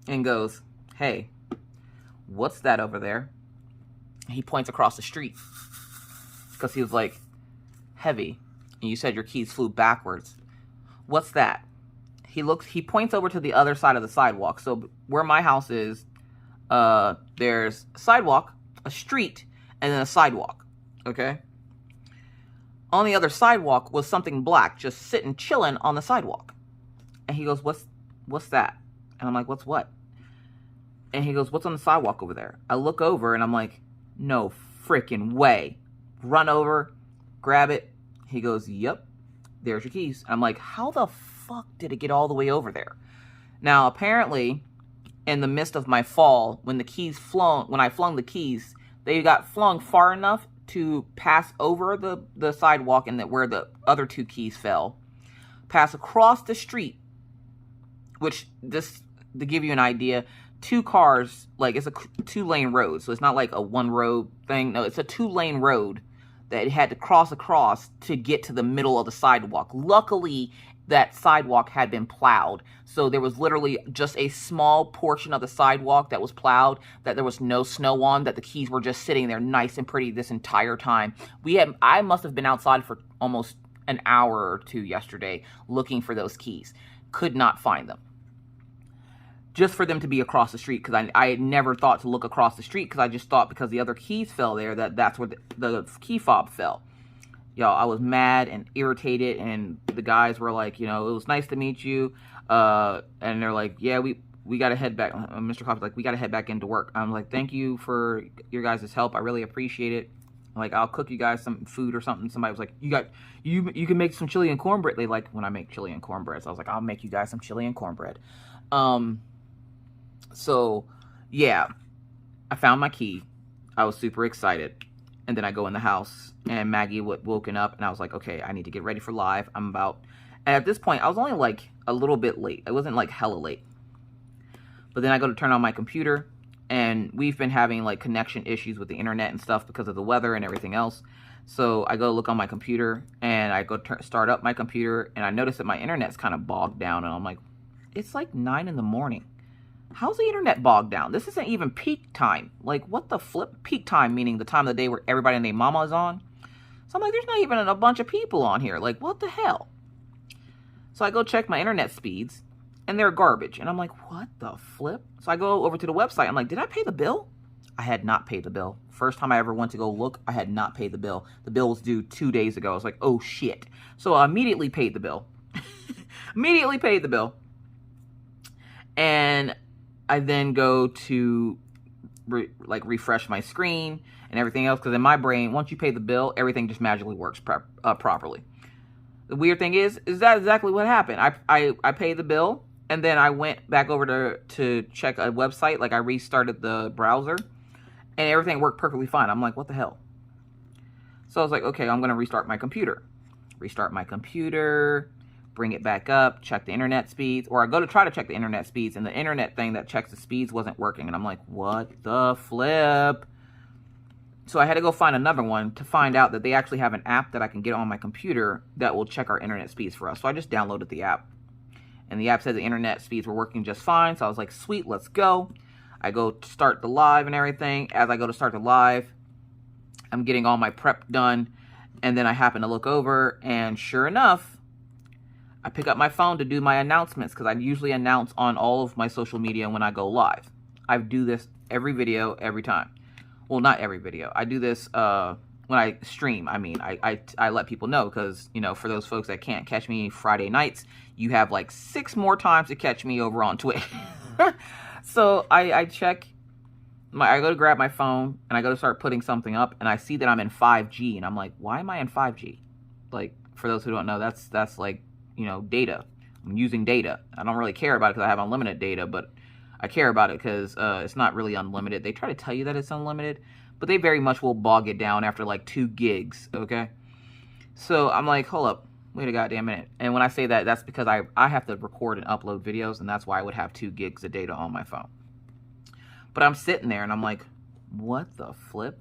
and goes, "Hey, what's that over there?" He points across the street because he was like, "Heavy. And you said your keys flew backwards. What's that?" He points over to the other side of the sidewalk. So where my house is, there's a sidewalk, a street, and then a sidewalk. Okay. On the other sidewalk was something black just sitting, chilling on the sidewalk. And he goes, what's that? And I'm like, what's what? And he goes, what's on the sidewalk over there? I look over and I'm like, no freaking way. Run over, grab it. He goes, yep, there's your keys. And I'm like, how the fuck did it get all the way over there? Now, apparently, in the midst of my fall, when I flung the keys, they got flung far enough to pass over the sidewalk and where the other 2 keys fell, pass across the street, which, this to give you an idea, 2 cars, like, it's a 2-lane road, so it's not like a 1-road thing. No, it's a 2-lane road that it had to cross across to get to the middle of the sidewalk. Luckily, that sidewalk had been plowed. So there was literally just a small portion of the sidewalk that was plowed, that there was no snow on, that the keys were just sitting there nice and pretty this entire time. I must have been outside for almost an hour or 2 yesterday looking for those keys. Could not find them. Just for them to be across the street, because I had never thought to look across the street, because I just thought because the other keys fell there, that's where the key fob fell. Y'all, I was mad and irritated, and the guys were like, you know, it was nice to meet you. And they're like, yeah, we got to head back. Mr. Coffee's like, we got to head back into work. I'm like, thank you for your guys' help. I really appreciate it. Like, I'll cook you guys some food or something. Somebody was like, you can make some chili and cornbread. They like when I make chili and cornbread. So I was like, I'll make you guys some chili and cornbread. So yeah, I found my key. I was super excited. And then I go in the house, and Maggie woken up, and I was like, okay, I need to get ready for live. And at this point, I was only like a little bit late. I wasn't like hella late. But then I go to turn on my computer, and we've been having like connection issues with the internet and stuff because of the weather and everything else. So I go look on my computer, and I go start up my computer, and I notice that my internet's kind of bogged down. And I'm like, it's like 9 in the morning. How's the internet bogged down? This isn't even peak time. Like, what the flip? Peak time, meaning the time of the day where everybody and their mama is on. So I'm like, there's not even a bunch of people on here. Like, what the hell? So I go check my internet speeds, and they're garbage. And I'm like, what the flip? So I go over to the website. I'm like, did I pay the bill? I had not paid the bill. First time I ever went to go look, I had not paid the bill. The bill was due 2 days ago. I was like, oh, shit. So I immediately paid the bill. Immediately paid the bill. And I then go to refresh my screen and everything else, because in my brain, once you pay the bill, everything just magically works properly. The weird thing is that exactly what happened. I paid the bill, and then I went back over to check a website. Like, I restarted the browser, and everything worked perfectly fine. I'm like, what the hell? So I was like, okay, I'm going to restart my computer. Restart my computer, bring it back up, check the internet speeds, or I go to try to check the internet speeds, and the internet thing that checks the speeds wasn't working, and I'm like, what the flip? So I had to go find another one to find out that they actually have an app that I can get on my computer that will check our internet speeds for us. So I just downloaded the app, and the app said the internet speeds were working just fine, so I was like, sweet, let's go. I go to start the live and everything. As I go to start the live, I'm getting all my prep done, and then I happen to look over, and sure enough, I pick up my phone to do my announcements, because I usually announce on all of my social media when I go live. I do this every video, every time. Well, not every video. I do this when I stream. I mean, I let people know, because, you know, for those folks that can't catch me Friday nights, you have like 6 more times to catch me over on Twitch. So I check. I go to grab my phone, and I go to start putting something up, and I see that I'm in 5G, and I'm like, why am I in 5G? Like, for those who don't know, that's like, you know, data. I'm using data. I don't really care about it because I have unlimited data, but I care about it because it's not really unlimited. They try to tell you that it's unlimited, but they very much will bog it down after like 2 gigs, okay? So I'm like, hold up, wait a goddamn minute. And when I say that, that's because I have to record and upload videos, and that's why I would have 2 gigs of data on my phone. But I'm sitting there, and I'm like, what the flip?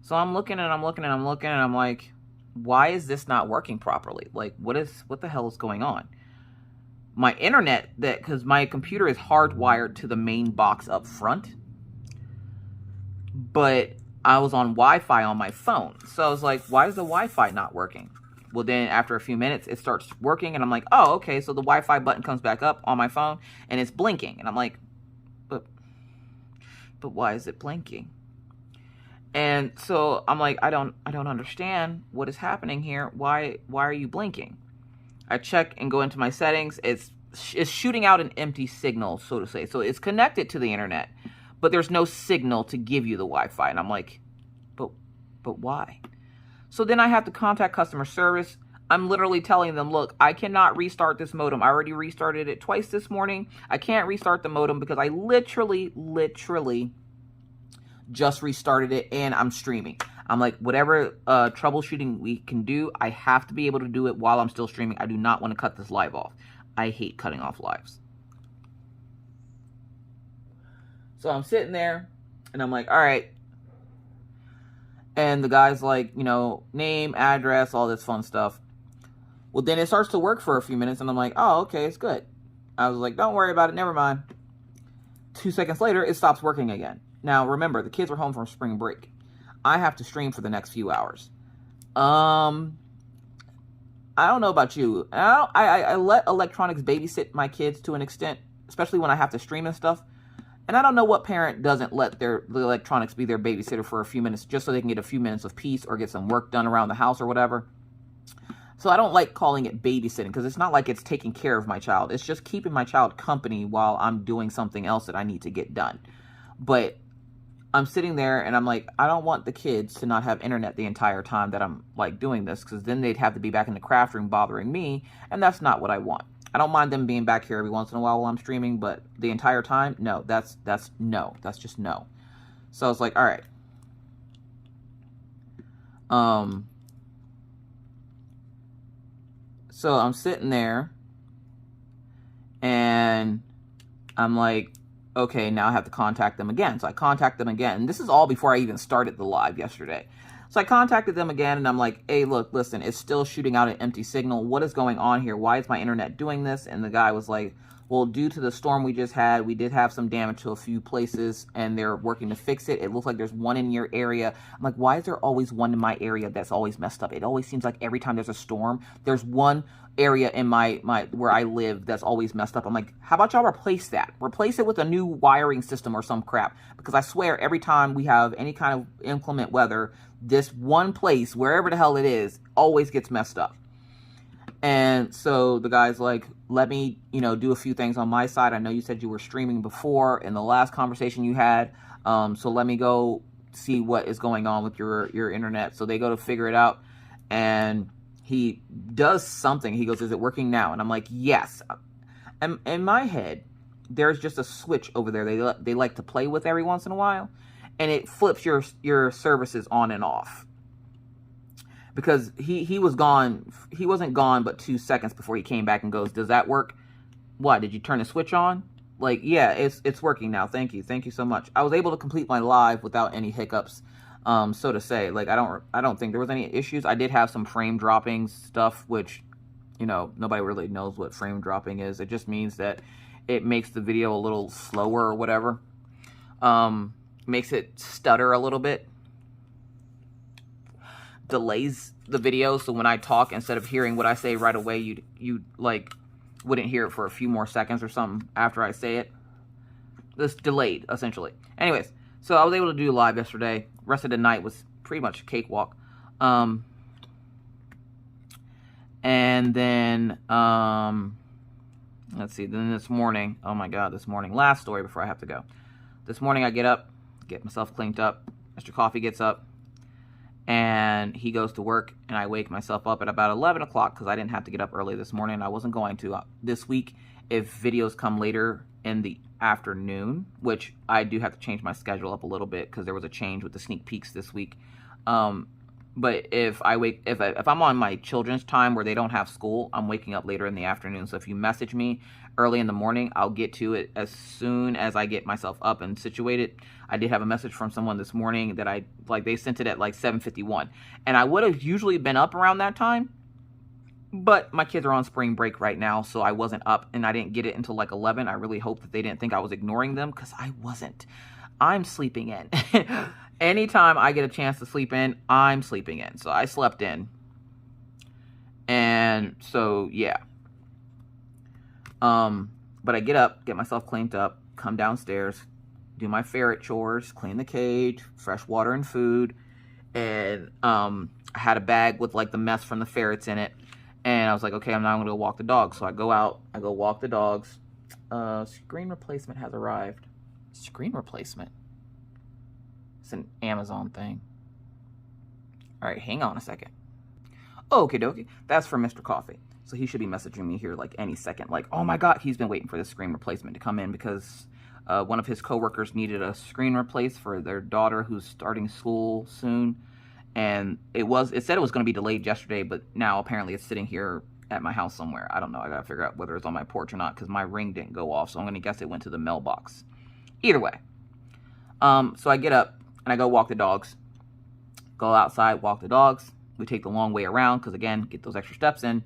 So I'm looking, and I'm looking, and I'm looking, and I'm like, why is this not working properly? Like, what the hell is going on? My internet, because my computer is hardwired to the main box up front, but I was on Wi-Fi on my phone. So I was like, why is the Wi-Fi not working? Well, then after a few minutes, it starts working, and I'm like, oh, okay. So the Wi-Fi button comes back up on my phone, and it's blinking. And I'm like, but why is it blinking? And so I'm like, I don't understand what is happening here. Why are you blinking? I check and go into my settings. It's shooting out an empty signal, so to say. So it's connected to the internet, but there's no signal to give you the Wi-Fi. And I'm like, but why? So then I have to contact customer service. I'm literally telling them, look, I cannot restart this modem. I already restarted it twice this morning. I can't restart the modem because I literally just restarted it, and I'm streaming. I'm like, whatever troubleshooting we can do, I have to be able to do it while I'm still streaming. I do not want to cut this live off. I hate cutting off lives. So I'm sitting there, and I'm like, all right. And the guy's like, you know, name, address, all this fun stuff. Well, then it starts to work for a few minutes, and I'm like, oh, okay, it's good. I was like, don't worry about it, never mind. 2 seconds later, it stops working again. Now, remember, the kids are home from spring break. I have to stream for the next few hours. I don't know about you. I let electronics babysit my kids to an extent, especially when I have to stream and stuff. And I don't know what parent doesn't let the electronics be their babysitter for a few minutes just so they can get a few minutes of peace or get some work done around the house or whatever. So I don't like calling it babysitting because it's not like it's taking care of my child. It's just keeping my child company while I'm doing something else that I need to get done. But I'm sitting there and I'm like, I don't want the kids to not have internet the entire time that I'm like doing this, because then they'd have to be back in the craft room bothering me, and that's not what I want. I don't mind them being back here every once in a while I'm streaming, but the entire time, no, that's no. That's just no. So I was like, all right. So I'm sitting there and I'm like, okay, now I have to contact them again. So I contact them again. And this is all before I even started the live yesterday. So I contacted them again and I'm like, hey, look, listen, it's still shooting out an empty signal. What is going on here? Why is my internet doing this? And the guy was like, well, due to the storm we just had, we did have some damage to a few places and they're working to fix it. It looks like there's one in your area. I'm like, why is there always one in my area that's always messed up? It always seems like every time there's a storm, there's one area in my where I live that's always messed up. I'm like, how about y'all replace that? Replace it with a new wiring system or some crap. Because I swear every time we have any kind of inclement weather, this one place, wherever the hell it is, always gets messed up. And so the guy's like, let me, do a few things on my side. I know you said you were streaming before in the last conversation you had. So let me go see what is going on with your internet. So they go to figure it out and he does something. He goes, is it working now? And I'm like, yes. And in my head, there's just a switch over there they like to play with every once in a while. And it flips your services on and off. Because he was gone. He wasn't gone but 2 seconds before he came back and goes, does that work? What, did you turn the switch on? Like, yeah, it's working now. Thank you so much. I was able to complete my live without any hiccups, so to say. Like, I don't think there was any issues. I did have some frame dropping stuff, which, nobody really knows what frame dropping is. It just means that it makes the video a little slower or whatever. Makes it stutter a little bit. Delays the video, so when I talk, instead of hearing what I say right away, you like wouldn't hear it for a few more seconds or something after I say it. This delayed, essentially. Anyways, so I was able to do live yesterday. Rest of the night was pretty much a cakewalk. And then let's see, then this morning, oh my god, this morning, last story before I have to go. This morning I get up, get myself cleaned up. Mr. Coffee gets up and he goes to work, and I wake myself up at about 11 o'clock because I didn't have to get up early this morning. I wasn't going to. This week, if videos come later in the afternoon, which I do have to change my schedule up a little bit because there was a change with the sneak peeks this week. But if I'm on my children's time where they don't have school, I'm waking up later in the afternoon. So if you message me early in the morning, I'll get to it as soon as I get myself up and situated. I did have a message from someone this morning that they sent it at like 7:51. And I would have usually been up around that time, but my kids are on spring break right now, so I wasn't up and I didn't get it until like 11. I really hope that they didn't think I was ignoring them, because I wasn't. I'm sleeping in. Anytime I get a chance to sleep in, I'm sleeping in. So I slept in. And so, yeah. But I get up, get myself cleaned up, come downstairs, do my ferret chores, clean the cage, fresh water and food. And I had a bag with like the mess from the ferrets in it. And I was like, okay, I'm now going to go walk the dogs. So I go out, I go walk the dogs. Screen replacement has arrived. Screen replacement? It's an Amazon thing. All right, hang on a second. Okie dokie. That's for Mr. Coffee. So he should be messaging me here like any second. Like, oh my god, he's been waiting for this screen replacement to come in because one of his coworkers needed a screen replaced for their daughter who's starting school soon. And it said it was going to be delayed yesterday, but now apparently it's sitting here at my house somewhere. I don't know. I got to figure out whether it's on my porch or not because my ring didn't go off. So I'm going to guess it went to the mailbox. Either way. So I get up and I go walk the dogs. Go outside, walk the dogs. We take the long way around because, again, get those extra steps in.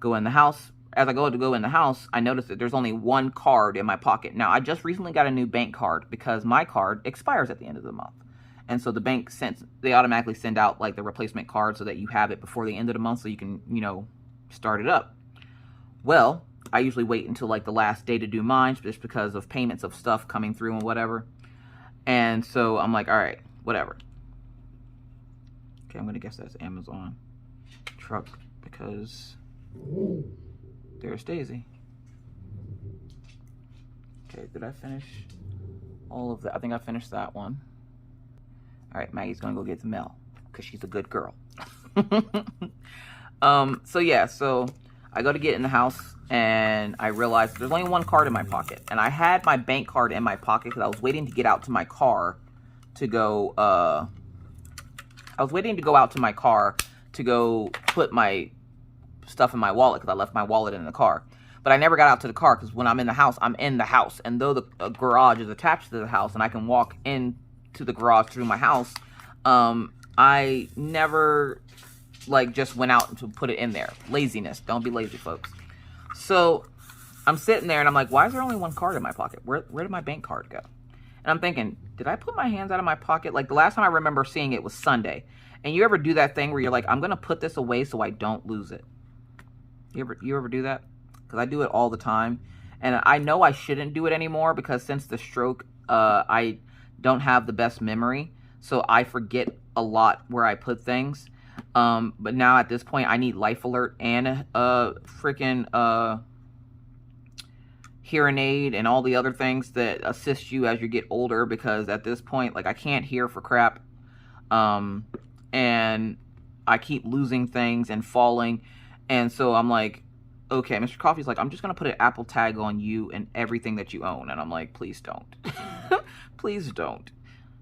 Go in the house. As I go to go in the house, I notice that there's only one card in my pocket. Now, I just recently got a new bank card because my card expires at the end of the month. And so the bank they automatically send out like the replacement card so that you have it before the end of the month so you can, start it up. Well, I usually wait until like the last day to do mine just because of payments of stuff coming through and whatever. And so I'm like, all right, whatever. Okay, I'm gonna guess that's Amazon truck because there's Daisy. Okay, did I finish all of that? I think I finished that one. All right, Maggie's gonna go get the mail because she's a good girl. So yeah, so I go to get in the house and I realized there's only one card in my pocket. And I had my bank card in my pocket because I was waiting to get out to my car to go, I was waiting to go out to my car to go put my stuff in my wallet because I left my wallet in the car. But I never got out to the car because when I'm in the house, I'm in the house. And though the garage is attached to the house and I can walk into the garage through my house, I never like just went out to put it in there. Laziness. Don't be lazy, folks. So I'm sitting there and I'm like, why is there only one card in my pocket? Where did my bank card go? And I'm thinking, did I put my hands out of my pocket? Like the last time I remember seeing it was Sunday. And you ever do that thing where you're like, I'm going to put this away so I don't lose it? You ever do that? Because I do it all the time. And I know I shouldn't do it anymore because since the stroke, I don't have the best memory. So I forget a lot where I put things. But now at this point, I need Life Alert and freaking hearing aid and all the other things that assist you as you get older. Because at this point, like I can't hear for crap, and I keep losing things and falling, and so I'm like, okay, Mr. Coffee's like, I'm just gonna put an Apple tag on you and everything that you own, and I'm like, please don't, please don't.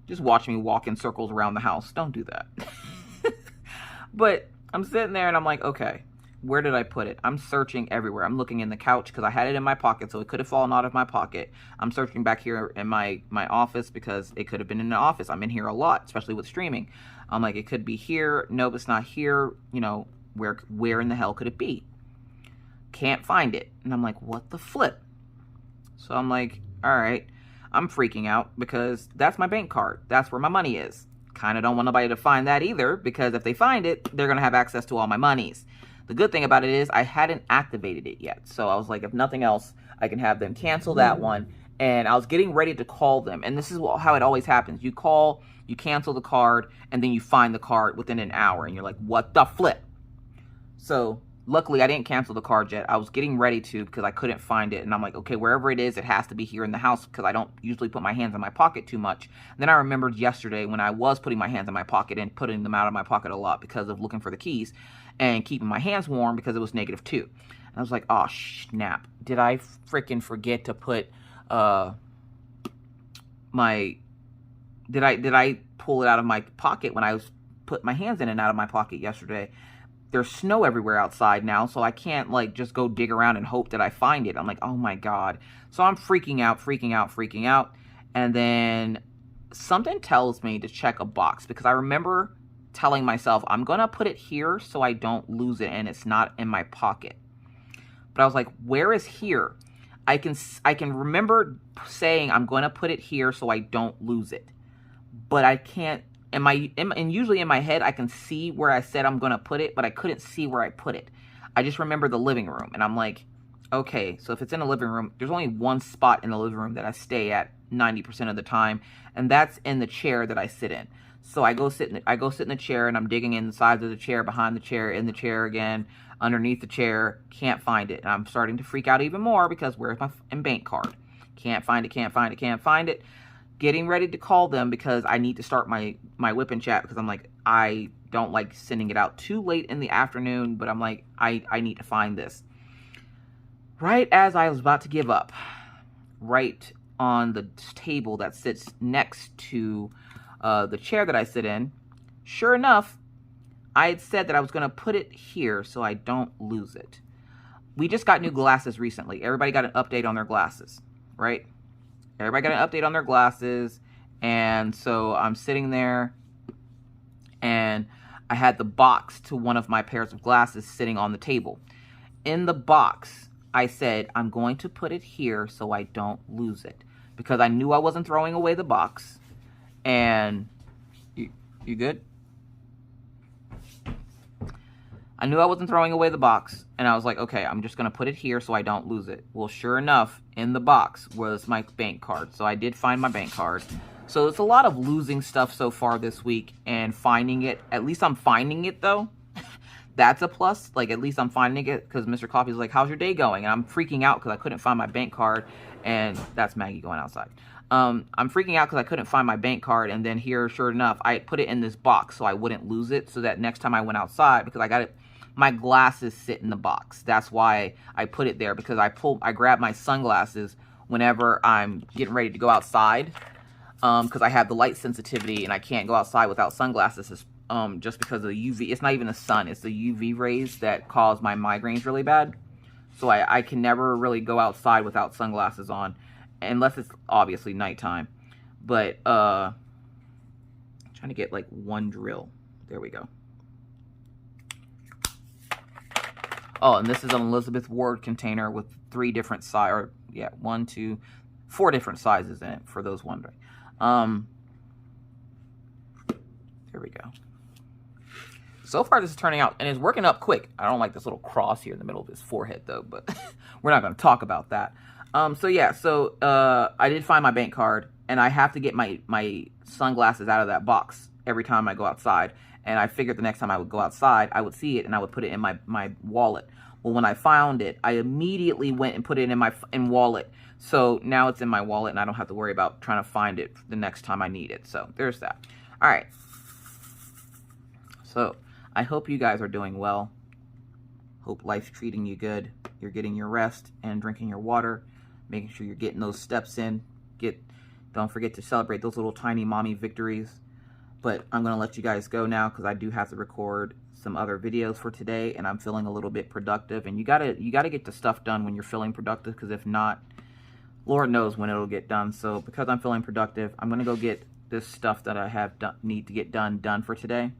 Just watch me walk in circles around the house. Don't do that. But I'm sitting there and I'm like, okay, where did I put it? I'm searching everywhere. I'm looking in the couch because I had it in my pocket, so it could have fallen out of my pocket. I'm searching back here in my office because it could have been in the office. I'm in here a lot, especially with streaming. I'm like, it could be here. Nope, it's not here. You know, where in the hell could it be? Can't find it. And I'm like, what the flip? So I'm like, all right. I'm freaking out because that's my bank card. That's where my money is. Kind of don't want nobody to find that either because if they find it, they're going to have access to all my monies. The good thing about it is I hadn't activated it yet. So I was like, if nothing else, I can have them cancel that one. And I was getting ready to call them. And this is how it always happens. You call, you cancel the card, and then you find the card within an hour. And you're like, what the flip? So luckily, I didn't cancel the card yet. I was getting ready to because I couldn't find it. And I'm like, okay, wherever it is, it has to be here in the house because I don't usually put my hands in my pocket too much. And then I remembered yesterday when I was putting my hands in my pocket and putting them out of my pocket a lot because of looking for the keys and keeping my hands warm because it was -2. And I was like, oh, snap. Did I freaking forget to put did I pull it out of my pocket when I was put my hands in and out of my pocket yesterday? There's snow everywhere outside now, so I can't like just go dig around and hope that I find it. I'm like, oh my God. So I'm freaking out. And then something tells me to check a box because I remember telling myself, I'm going to put it here so I don't lose it and it's not in my pocket. But I was like, where is here? I can remember saying I'm going to put it here so I don't lose it. But I can't. And usually in my head, I can see where I said I'm going to put it, but I couldn't see where I put it. I just remember the living room. And I'm like, okay, so if it's in the living room, there's only one spot in the living room that I stay at 90% of the time. And that's in the chair that I sit in. So I go sit in the chair and I'm digging in the sides of the chair, behind the chair, in the chair again, underneath the chair, can't find it. And I'm starting to freak out even more because where's my bank card? Can't find it. Getting ready to call them because I need to start my whip and chat because I'm like, I don't like sending it out too late in the afternoon, but I'm like, I need to find this. Right as I was about to give up, right on the table that sits next to the chair that I sit in, sure enough, I had said that I was going to put it here so I don't lose it. We just got new glasses recently. Everybody got an update on their glasses, right? Everybody got an update on their glasses, and so I'm sitting there, and I had the box to one of my pairs of glasses sitting on the table. In the box, I said, I'm going to put it here so I don't lose it, because I knew I wasn't throwing away the box, and you good? I knew I wasn't throwing away the box, and I was like, okay, I'm just going to put it here so I don't lose it. Well, sure enough, in the box was my bank card. So I did find my bank card. So it's a lot of losing stuff so far this week and finding it. At least I'm finding it, though. That's a plus. Like, at least I'm finding it, because Mr. Coffee's like, how's your day going? And I'm freaking out because I couldn't find my bank card. And that's Maggie going outside. I'm freaking out because I couldn't find my bank card, and then here, sure enough, I put it in this box so I wouldn't lose it, so that next time I went outside, because I got it, my glasses sit in the box. That's why I put it there, because I grab my sunglasses whenever I'm getting ready to go outside, because I have the light sensitivity and I can't go outside without sunglasses, just because of the UV. It's not even the sun, it's the UV rays that cause my migraines really bad. So I can never really go outside without sunglasses on, unless it's obviously nighttime. But I'm trying to get like one drill. There we go. Oh, and this is an Elizabeth Ward container with 3 different sizes, or yeah, 1, 2, 4 different sizes in it, for those wondering. There we go. So far, this is turning out, and it's working up quick. I don't like this little cross here in the middle of his forehead, though, but we're not going to talk about that. So yeah, so I did find my bank card, and I have to get my sunglasses out of that box every time I go outside. And I figured the next time I would go outside, I would see it, and I would put it in my wallet. Well, when I found it, I immediately went and put it in my wallet. So now it's in my wallet, and I don't have to worry about trying to find it the next time I need it. So there's that. All right. So I hope you guys are doing well. Hope life's treating you good. You're getting your rest and drinking your water. Making sure you're getting those steps in. Don't forget to celebrate those little tiny mommy victories. But I'm going to let you guys go now, because I do have to record some other videos for today, and I'm feeling a little bit productive. And you gotta get the stuff done when you're feeling productive, because if not, Lord knows when it'll get done. So because I'm feeling productive, I'm going to go get this stuff that I need to get done for today.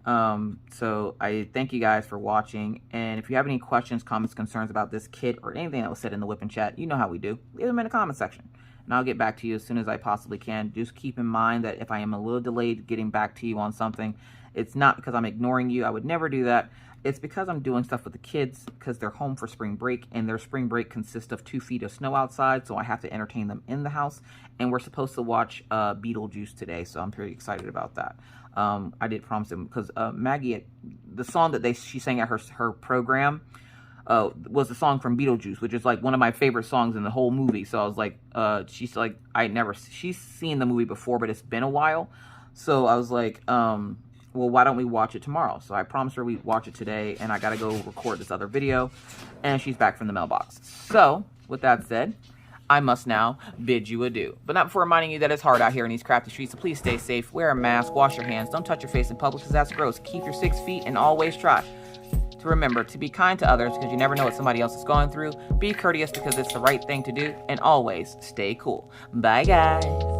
So I thank you guys for watching, and if you have any questions, comments, concerns about this kit or anything that was said in the whipping chat, you know how we do. Leave them in the comment section, and I'll get back to you as soon as I possibly can. Just keep in mind that if I am a little delayed getting back to you on something, it's not because I'm ignoring you. I would never do that. It's because I'm doing stuff with the kids, because they're home for spring break, and their spring break consists of 2 feet of snow outside, so I have to entertain them in the house. And we're supposed to watch Beetlejuice today, so I'm pretty excited about that. I did promise them, because Maggie, the song that she sang at her program was the song from Beetlejuice, which is like one of my favorite songs in the whole movie. So I was like, she's like, she's seen the movie before, but it's been a while. So I was like, well, why don't we watch it tomorrow? So I promised her we'd watch it today, and I got to go record this other video, and she's back from the mailbox. So with that said, I must now bid you adieu. But not before reminding you that it's hard out here in these crafty streets, so please stay safe, wear a mask, wash your hands, don't touch your face in public because that's gross. Keep your 6 feet, and always try to remember to be kind to others, because you never know what somebody else is going through. Be courteous because it's the right thing to do, and always stay cool. Bye, guys.